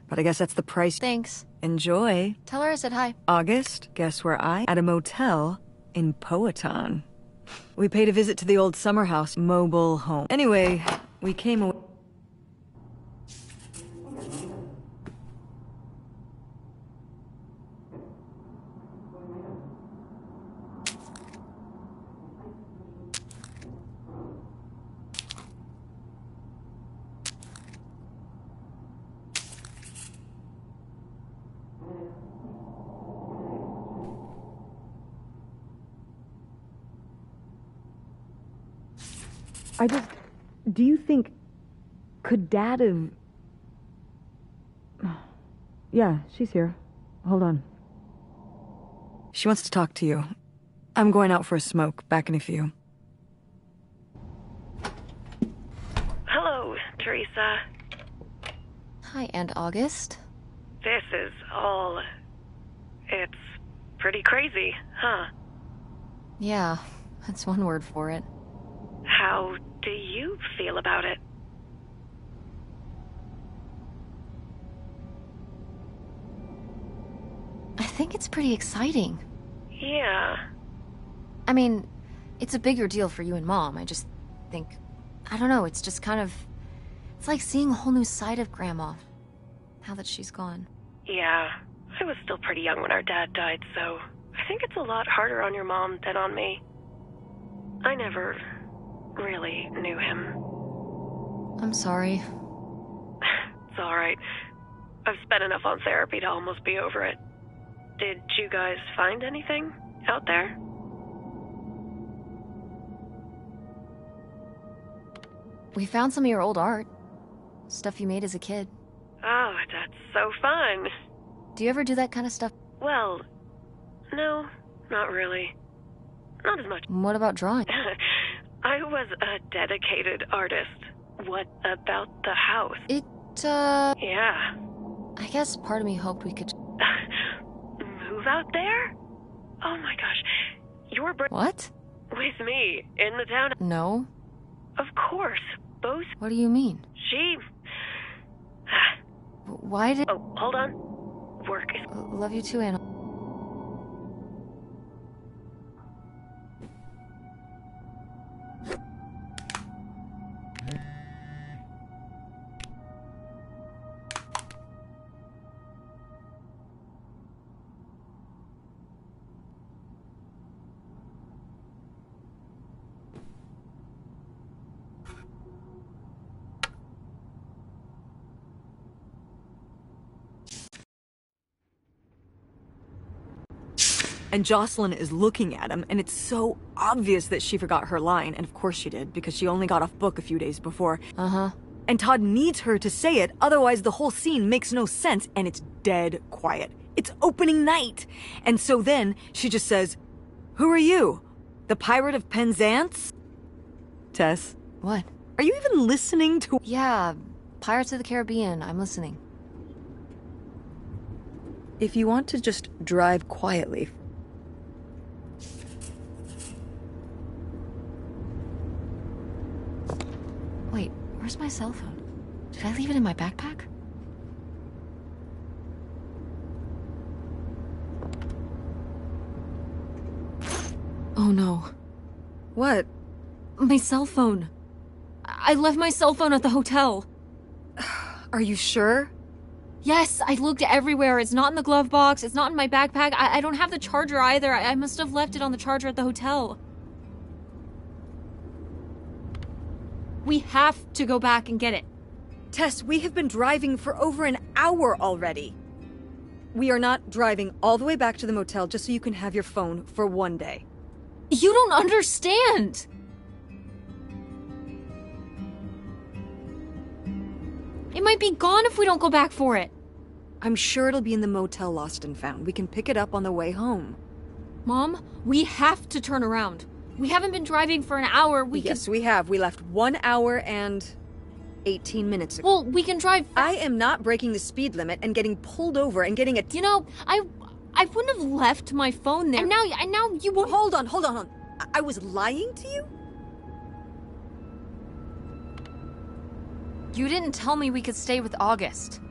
But I guess that's the price. Thanks. Enjoy. Tell her I said hi. August, guess where at a motel in Powhatan. We paid a visit to the old summer house mobile home. Anyway, we came away. Do you think... Could Dad have... Yeah, she's here. Hold on. She wants to talk to you. I'm going out for a smoke. Back in a few. Hello, Teresa. Hi, Aunt August. This is all... It's pretty crazy, huh? Yeah, that's one word for it. How do you feel about it? I think it's pretty exciting. Yeah. I mean, it's a bigger deal for you and Mom. I just think... I don't know, it's just kind of... It's like seeing a whole new side of Grandma, now that she's gone. Yeah. I was still pretty young when our dad died, so I think it's a lot harder on your mom than on me. I never really knew him. I'm sorry. It's alright. I've spent enough on therapy to almost be over it. Did you guys find anything out there? We found some of your old art. Stuff you made as a kid. Oh, that's so fun. Do you ever do that kind of stuff? Well, no, not really. Not as much. What about drawing? I was a dedicated artist. What about the house? Yeah. I guess part of me hoped we could... Move out there? Oh my gosh. You're What? with me in the town. No. Of course. Both. What do you mean? She... Why did... Oh, hold on. Work is... Love you too, Anna. And Jocelyn is looking at him, and it's so obvious that she forgot her line, and of course she did, because she only got off book a few days before. Uh-huh. And Todd needs her to say it, otherwise the whole scene makes no sense, and it's dead quiet. It's opening night! And so then, she just says, "Who are you? The Pirate of Penzance?" Tess, What? are you even listening to— Yeah, Pirates of the Caribbean. I'm listening. If you want to just drive quietly... Wait, where's my cell phone? Did I leave it in my backpack? Oh no. What? My cell phone. I left my cell phone at the hotel. Are you sure? Yes, I looked everywhere. It's not in the glove box. It's not in my backpack. I don't have the charger either. I must have left it on the charger at the hotel. We have to go back and get it. Tess, we have been driving for over an hour already. We are not driving all the way back to the motel just so you can have your phone for one day. You don't understand. might be gone if we don't go back for it. I'm sure it'll be in the motel Lost and Found. We can pick it up on the way home. Mom, we have to turn around. We haven't been driving for an hour. Yes, we have. We left 1 hour and 18 minutes ago. Well, we can drive. I am not breaking the speed limit and getting pulled over and getting a... You know, I wouldn't have left my phone there. And now you won't. Hold on. I was lying to you? You didn't tell me we could stay with August.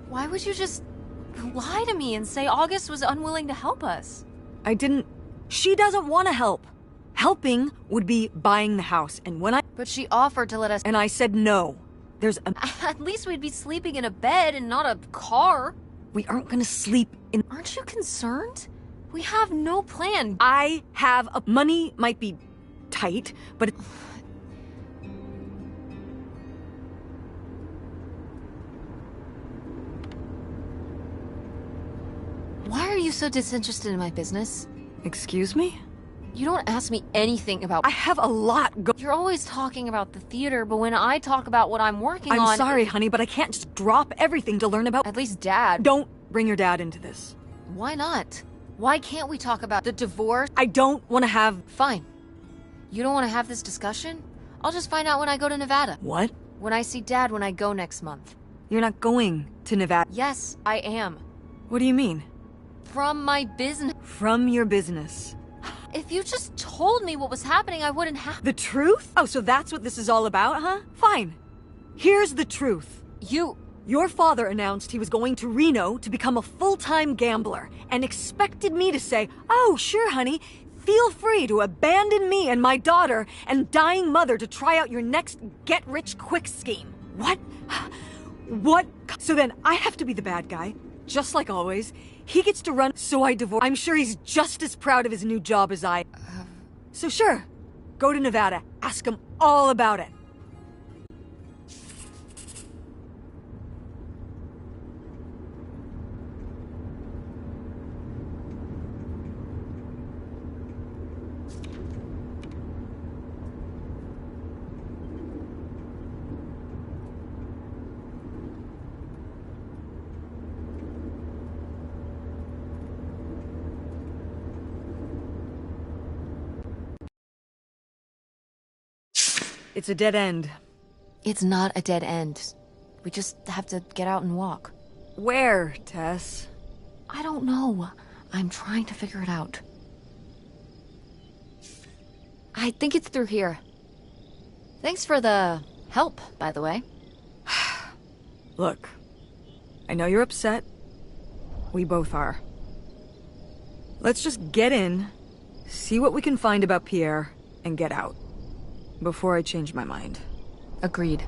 Why would you just lie to me and say August was unwilling to help us? I didn't... She doesn't want to help. Helping would be buying the house, and when I... But she offered to let us... And I said no. There's a... At least we'd be sleeping in a bed and not a car. We aren't gonna sleep in... Aren't you concerned? We have no plan. I have a... Money might be tight, but... Why are you so disinterested in my business? Excuse me? You don't ask me anything about... I have a lot You're always talking about the theater, but when I talk about what I'm working on... I'm sorry, honey, but I can't just drop everything to learn about... At least Dad... Don't bring your dad into this. Why not? Why can't we talk about the divorce? I don't want to have... Fine. You don't want to have this discussion? I'll just find out when I go to Nevada. What? When I see Dad when I go next month. You're not going to Nevada? Yes, I am. What do you mean? From my business. From your business. If you just told me what was happening, I wouldn't have... The truth? Oh, so that's what this is all about, huh? Fine. Here's the truth. Your father announced he was going to Reno to become a full-time gambler and expected me to say, "Oh, sure, honey, feel free to abandon me and my daughter and dying mother to try out your next get-rich-quick scheme." What? What? So then I have to be the bad guy, just like always. He gets to run, so I divorce. I'm sure he's just as proud of his new job as I. So sure, go to Nevada, ask him all about it. It's a dead end. It's not a dead end. We just have to get out and walk. Where, Tess? I don't know. I'm trying to figure it out. I think it's through here. Thanks for the help, by the way. Look, I know you're upset. We both are. Let's just get in, see what we can find about Pierre, and get out. Before I change my mind. Agreed.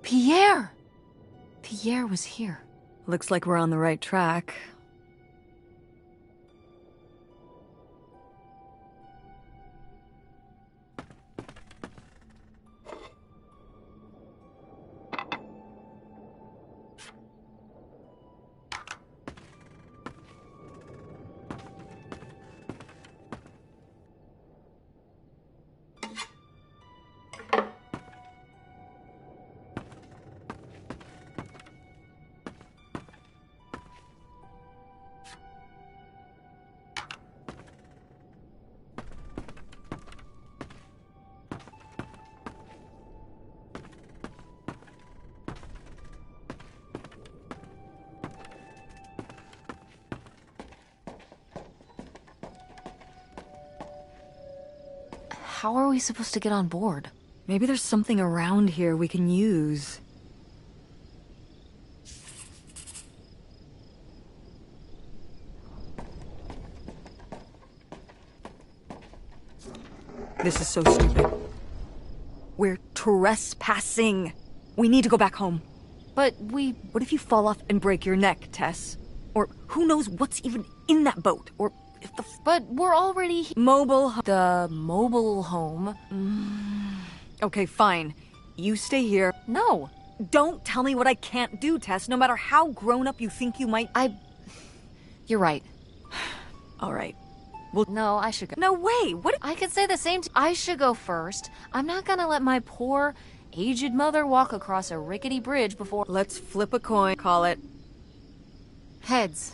Pierre! Pierre was here. Looks like we're on the right track. how are we supposed to get on board? Maybe there's something around here we can use. This is so stupid. We're trespassing. We need to go back home. But What if you fall off and break your neck, Tess? Or who knows what's even in that boat? Or if but we're already the mobile home. Okay, fine. You stay here. No. Don't tell me what I can't do, Tess, no matter how grown up you think you might. You're right. All right. No, I should go. No way! What? I could say the same. I should go first. I'm not gonna let my poor, aged mother walk across a rickety bridge before. Let's flip a coin. Call it. Heads.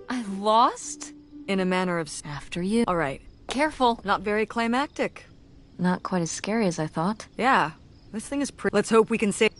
I lost? In a manner of. After you. All right. Careful. Not very climactic. Not quite as scary as I thought. Yeah. This thing is pretty. Let's hope we can save.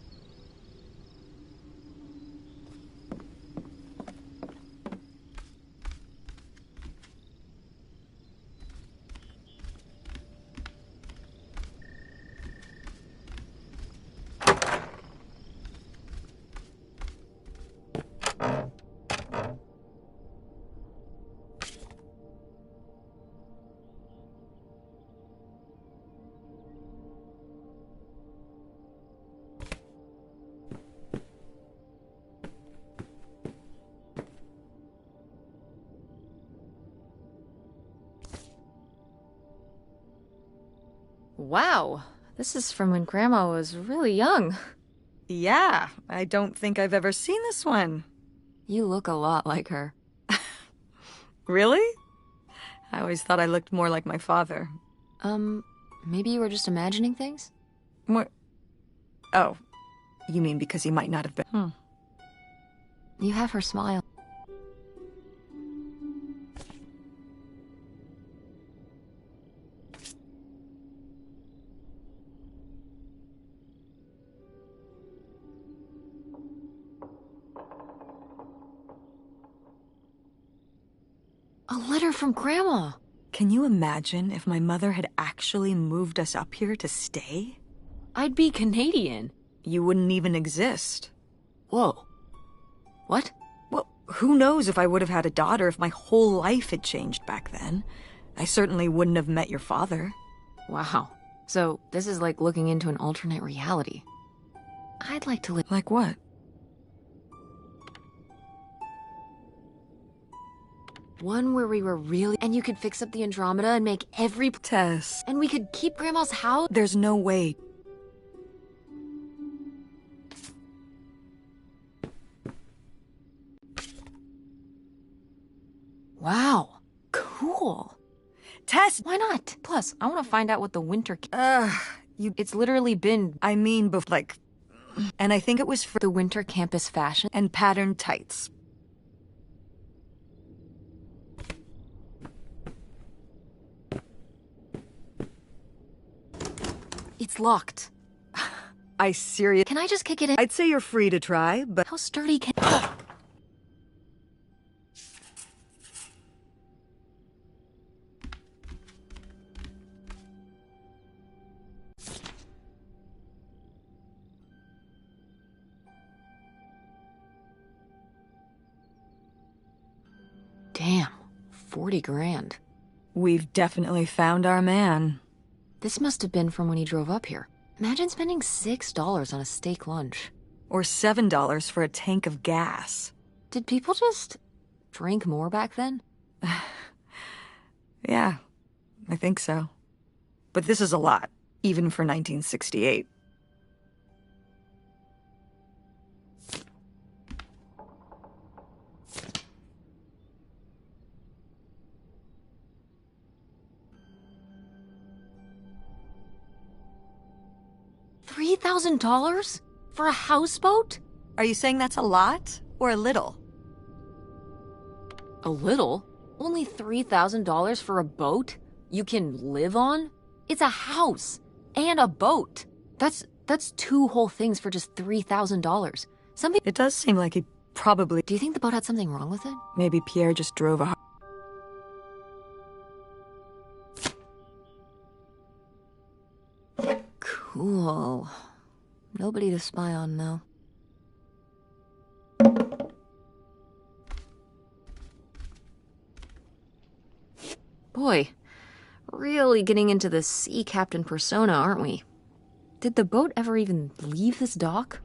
Wow, this is from when Grandma was really young. Yeah, I don't think I've ever seen this one. You look a lot like her. Really? I always thought I looked more like my father. Maybe you were just imagining things? What? Oh, you mean because he might not have been. You have her smile. A letter from Grandma. Can you imagine if my mother had actually moved us up here to stay? I'd be Canadian. You wouldn't even exist. Whoa. What? Well, who knows if I would have had a daughter if my whole life had changed back then. I certainly wouldn't have met your father. Wow. So, this is like looking into an alternate reality. I'd like to live. Like what? One where we were really. And you could fix up the Andromeda and make every. Tess. And we could keep Grandma's house. There's no way. Wow. Cool. Tess! Why not? Plus, I want to find out what the winter. It's literally been I mean, like. And I think it was for the winter campus fashion. and patterned tights. It's locked. I seriously. Can I just kick it in? I'd say you're free to try, but. How sturdy can. Damn. 40 grand. We've definitely found our man. This must have been from when he drove up here. Imagine spending $6 on a steak lunch. Or $7 for a tank of gas. Did people just drink more back then? Yeah, I think so. But this is a lot, even for 1968. $3,000 for a houseboat? Are you saying that's a lot or a little? A little? Only $3,000 for a boat you can live on? It's a house and a boat. That's two whole things for just $3,000. Some people. It does seem like he probably. Do you think the boat had something wrong with it? Maybe Pierre just drove a. Cool. Nobody to spy on, though. Boy, really getting into the sea captain persona, aren't we? Did the boat ever even leave this dock?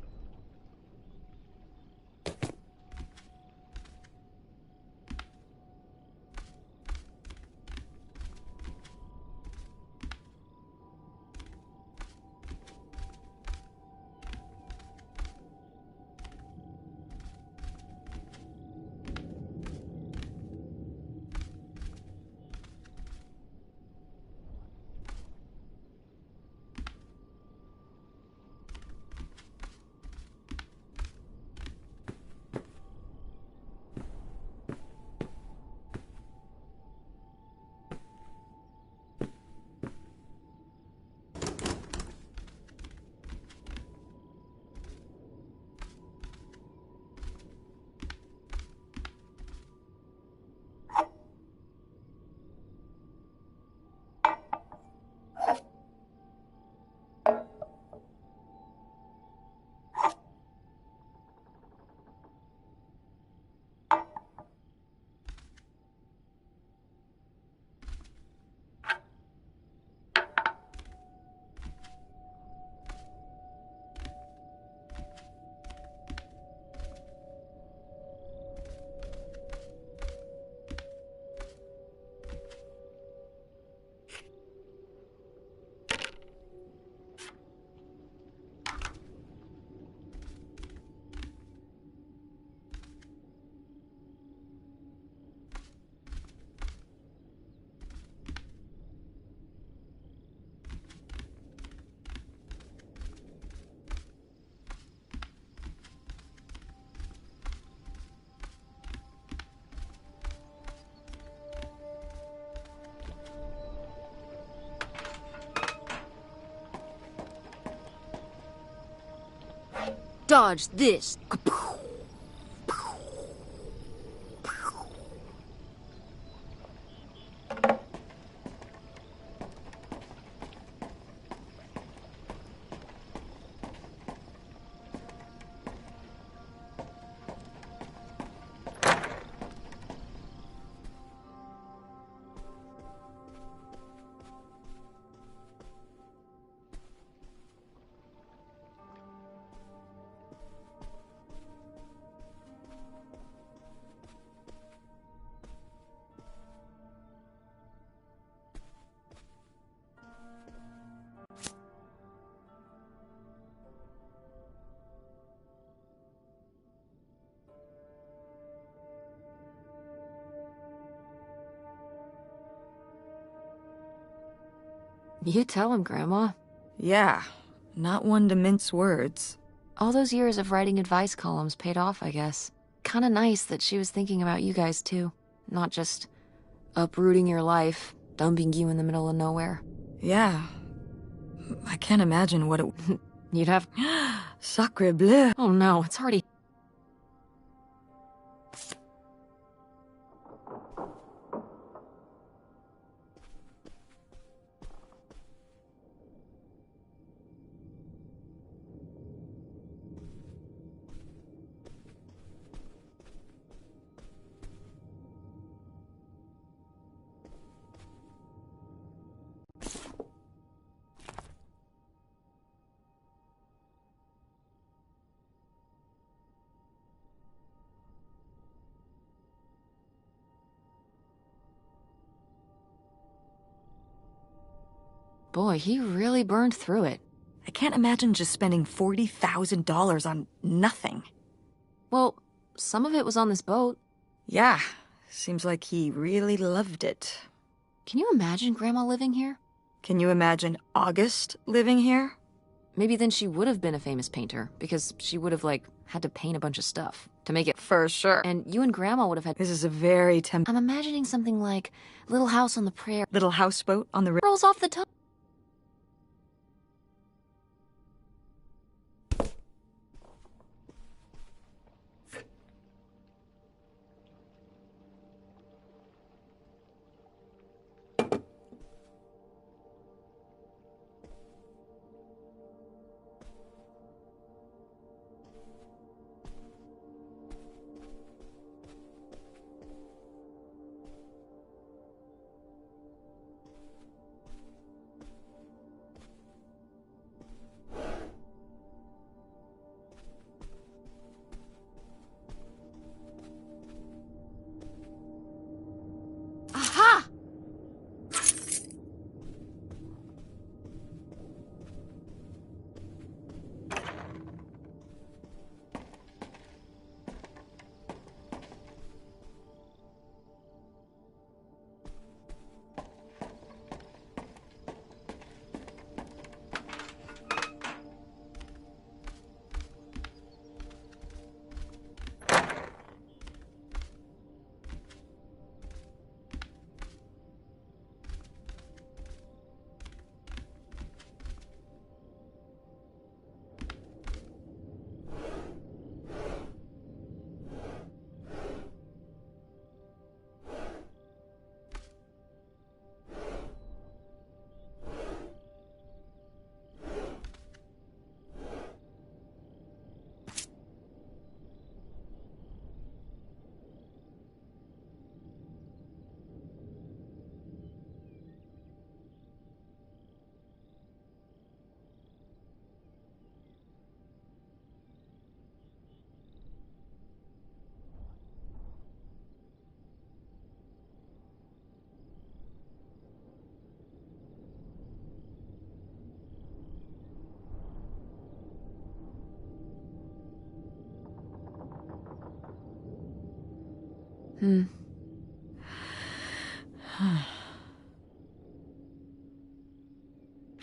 Dodge this. You tell him, Grandma. Yeah, not one to mince words. All those years of writing advice columns paid off, I guess. Kinda nice that she was thinking about you guys, too. Not just uprooting your life, dumping you in the middle of nowhere. Yeah. I can't imagine what it... You'd have... Sacre bleu. Oh no, it's already... Boy, he really burned through it. I can't imagine just spending $40,000 on nothing. Well, some of it was on this boat. Yeah, seems like he really loved it. Can you imagine Grandma living here? Can you imagine August living here? Maybe then she would have been a famous painter, because she would have, like, had to paint a bunch of stuff to make it... For sure. And you and Grandma would have had... This is a very I'm imagining something like Little House on the Prairie. little houseboat on the river. Rolls off the tongue.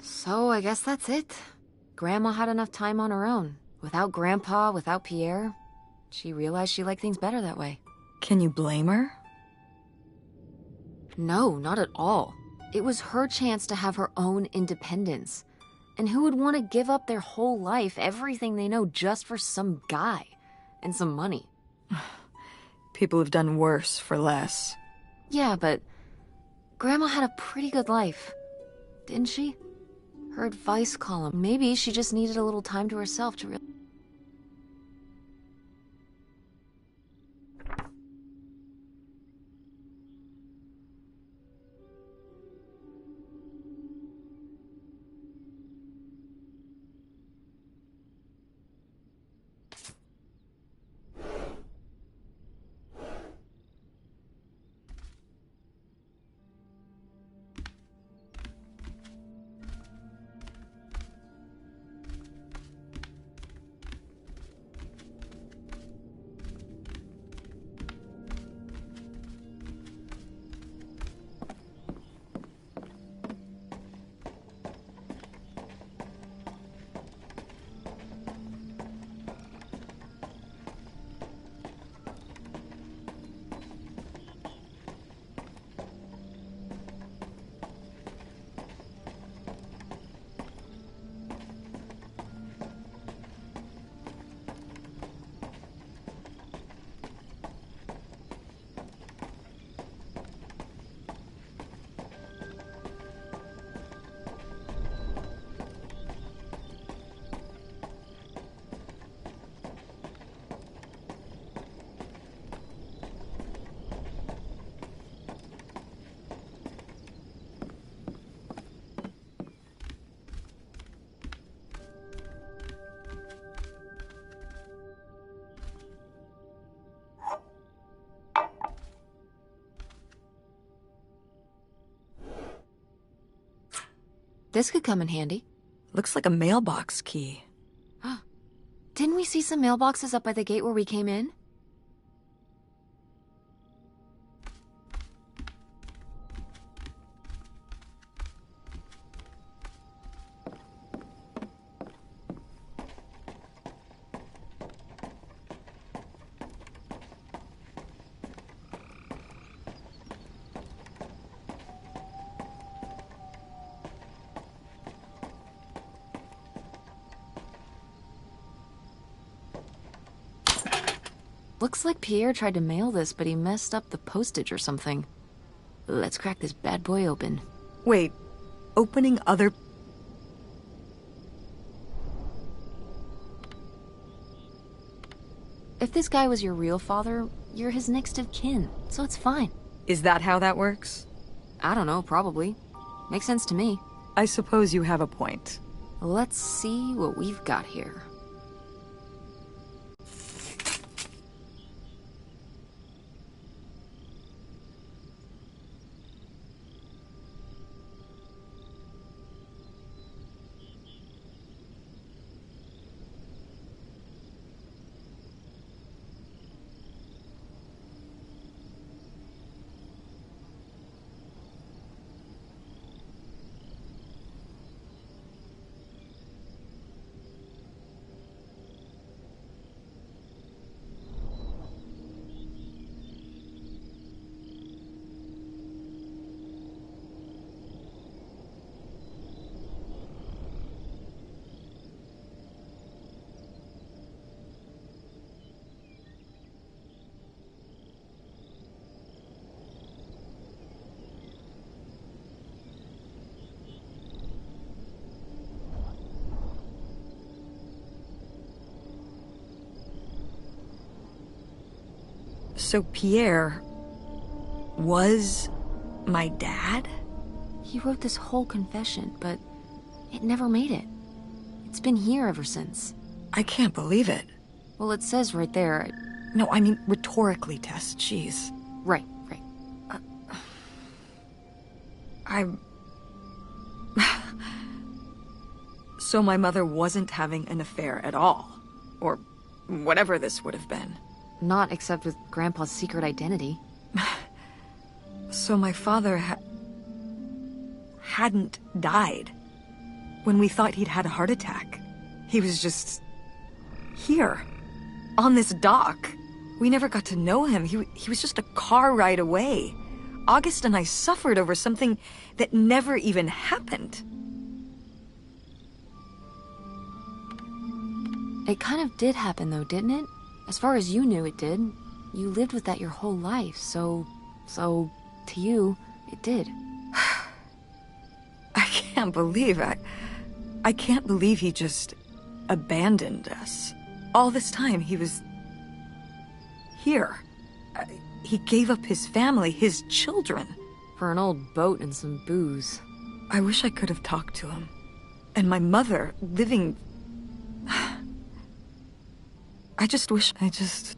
So I guess that's it. Grandma had enough time on her own. Without Grandpa, without Pierre. She realized she liked things better that way. Can you blame her? No, not at all. It was her chance to have her own independence. And who would want to give up their whole life, everything they know, just for some guy and some money? People have done worse for less. Yeah, but Grandma had a pretty good life, didn't she? Her advice column. Maybe she just needed a little time to herself to realize. This could come in handy. Looks like a mailbox key. Didn't we see some mailboxes up by the gate where we came in? Looks like Pierre tried to mail this, but he messed up the postage or something. Let's crack this bad boy open. Wait, opening other... If this guy was your real father, you're his next of kin, so it's fine. Is that how that works? I don't know, probably. Makes sense to me. I suppose you have a point. Let's see what we've got here. So Pierre was my dad? He wrote this whole confession, but it never made it. It's been here ever since. I can't believe it. Well, it says right there. No, I mean rhetorically, Tess. Jeez. Right. So my mother wasn't having an affair at all. Or whatever this would have been. Not except with Grandpa's secret identity. So my father hadn't died. When we thought he'd had a heart attack, he was just here, on this dock. We never got to know him. He was just a car ride away. August and I suffered over something that never even happened. It kind of did happen, though, didn't it? As far as you knew, it did. You lived with that your whole life, so, to you, it did. I can't believe I can't believe he just abandoned us. All this time, he was here. He gave up his family, his children. For an old boat and some booze. I wish I could have talked to him. And my mother, living... I just wish I just...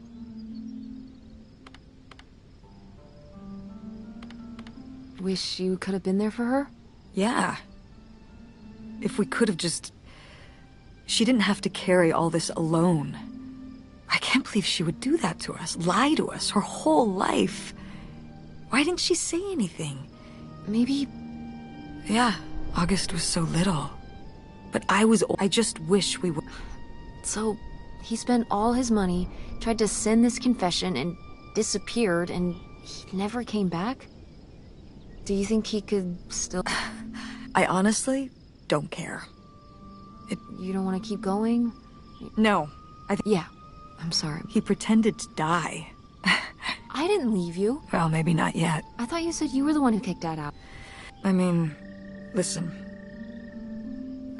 Wish you could have been there for her? Yeah. If we could have just... She didn't have to carry all this alone. I can't believe she would do that to us, lie to us, her whole life. Why didn't she say anything? Maybe... Yeah, August was so little. But I just wish we were... So, he spent all his money, tried to send this confession, and disappeared, and he never came back? Do you think he could still... I honestly don't care. You don't want to keep going? No, Yeah, I'm sorry. he pretended to die. I didn't leave you. Well, maybe not yet. I thought you said you were the one who kicked Dad out. I mean, listen.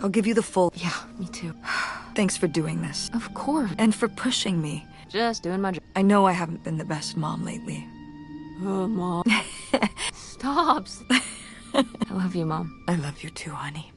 I'll give you the full... Yeah, me too. Thanks for doing this. Of course. And for pushing me. Just doing my job. I know I haven't been the best mom lately. Oh, Mom. Stop. I love you, Mom. I love you too, honey.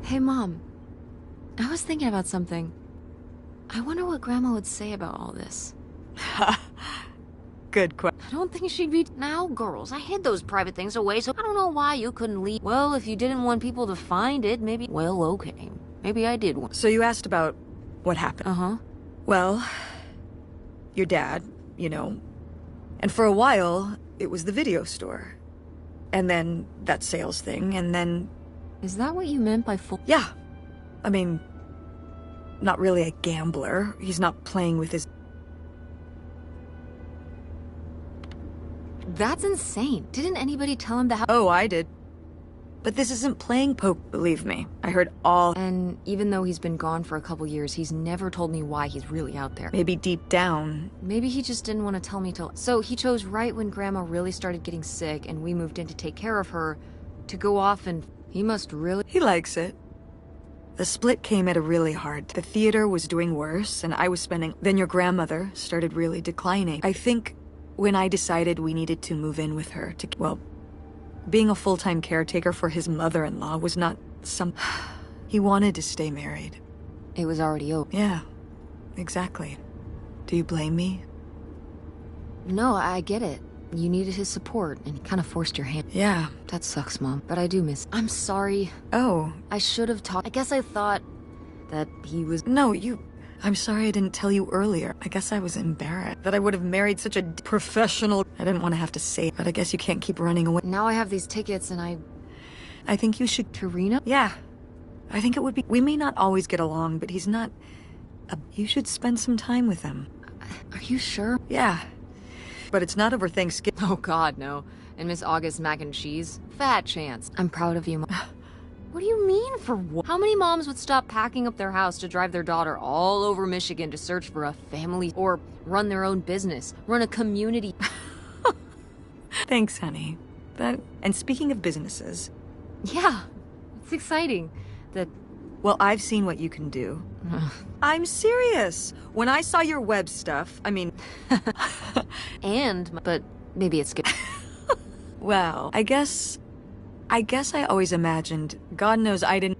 Hey, Mom. I was thinking about something. I wonder what Grandma would say about all this. Good question. I don't think she'd be... Now, girls, I hid those private things away, so I don't know why you couldn't leave. Well, if you didn't want people to find it, maybe... Well, okay. Maybe I did want... So you asked about what happened. Uh-huh. Well, your dad, you know. And for a while, it was the video store. And then that sales thing, and then... Is that what you meant by full... Yeah. I mean, not really a gambler. He's not playing with his... That's insane. Didn't anybody tell him that? Oh, I did. But this isn't playing poke, believe me. I heard all... And even though he's been gone for a couple years, he's never told me why he's really out there. Maybe deep down. Maybe he just didn't want to tell me till... So he chose right when Grandma really started getting sick and we moved in to take care of her, to go off and... He must really... He likes it. The split came at a really hard... The theater was doing worse, and I was spending... Then your grandmother started really declining. I think when I decided we needed to move in with her to... Well, being a full-time caretaker for his mother-in-law was not some... He wanted to stay married. It was already over. Yeah, exactly. Do you blame me? No, I get it. You needed his support, and he kind of forced your hand. Yeah. That sucks, Mom, but I do miss... I'm sorry. Oh. I should have talked... I guess I thought that he was... No, I'm sorry I didn't tell you earlier. I guess I was embarrassed that I would have married such a professional... I didn't want to have to say it, but I guess you can't keep running away. Now I have these tickets, and I think you should... To Reno? Yeah. I think it would be... We may not always get along, but he's not... You should spend some time with him. Are you sure? Yeah. But it's not over Thanksgiving. Oh, God, no. And Miss August mac and cheese? Fat chance. I'm proud of you, Mom. What do you mean, for what? How many moms would stop packing up their house to drive their daughter all over Michigan to search for a family or run their own business, run a community? Thanks, honey. And speaking of businesses... Yeah, it's exciting. Well, I've seen what you can do. I'm serious. When I saw your web stuff, I mean... But maybe it's good. Well, I guess I always imagined... God knows I didn't...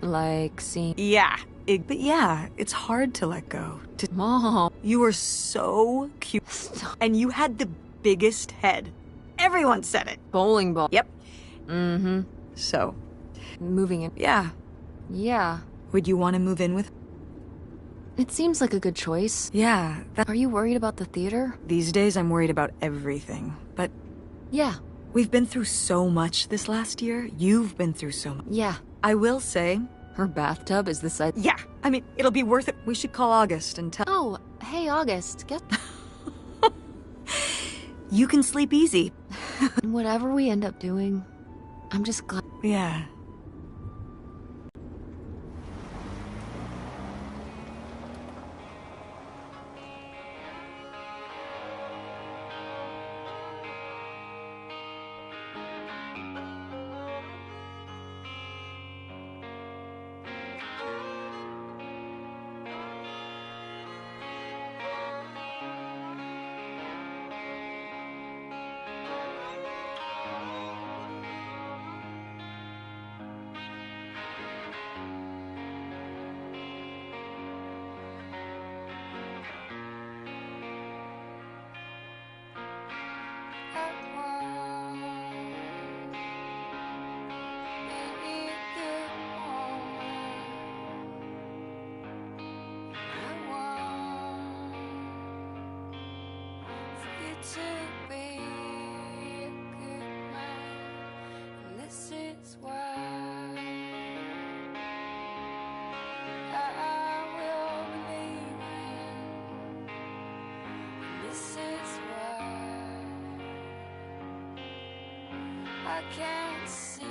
Like seeing... Yeah. But yeah, it's hard to let go. Mom. You were so cute. Stop. And you had the biggest head. Everyone said it. Bowling ball. Yep. Mm-hmm. So, Moving in. yeah. Yeah. Would you want to move in with? It seems like a good choice. Yeah. Are you worried about the theater? These days, I'm worried about everything. But Yeah. we've been through so much this last year. You've been through so much. Yeah. I will say, Her bathtub is the size... yeah. I mean, it'll be worth it. We should call August and tell... Oh, hey, August. Get... You can sleep easy. Whatever we end up doing, I'm just glad... Yeah. I can't see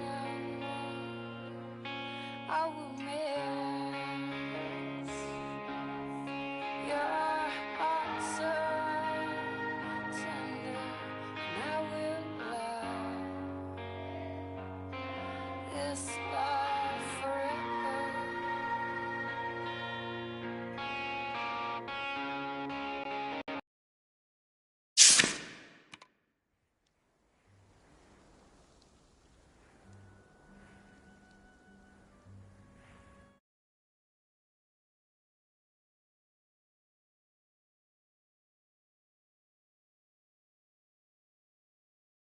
no more. I will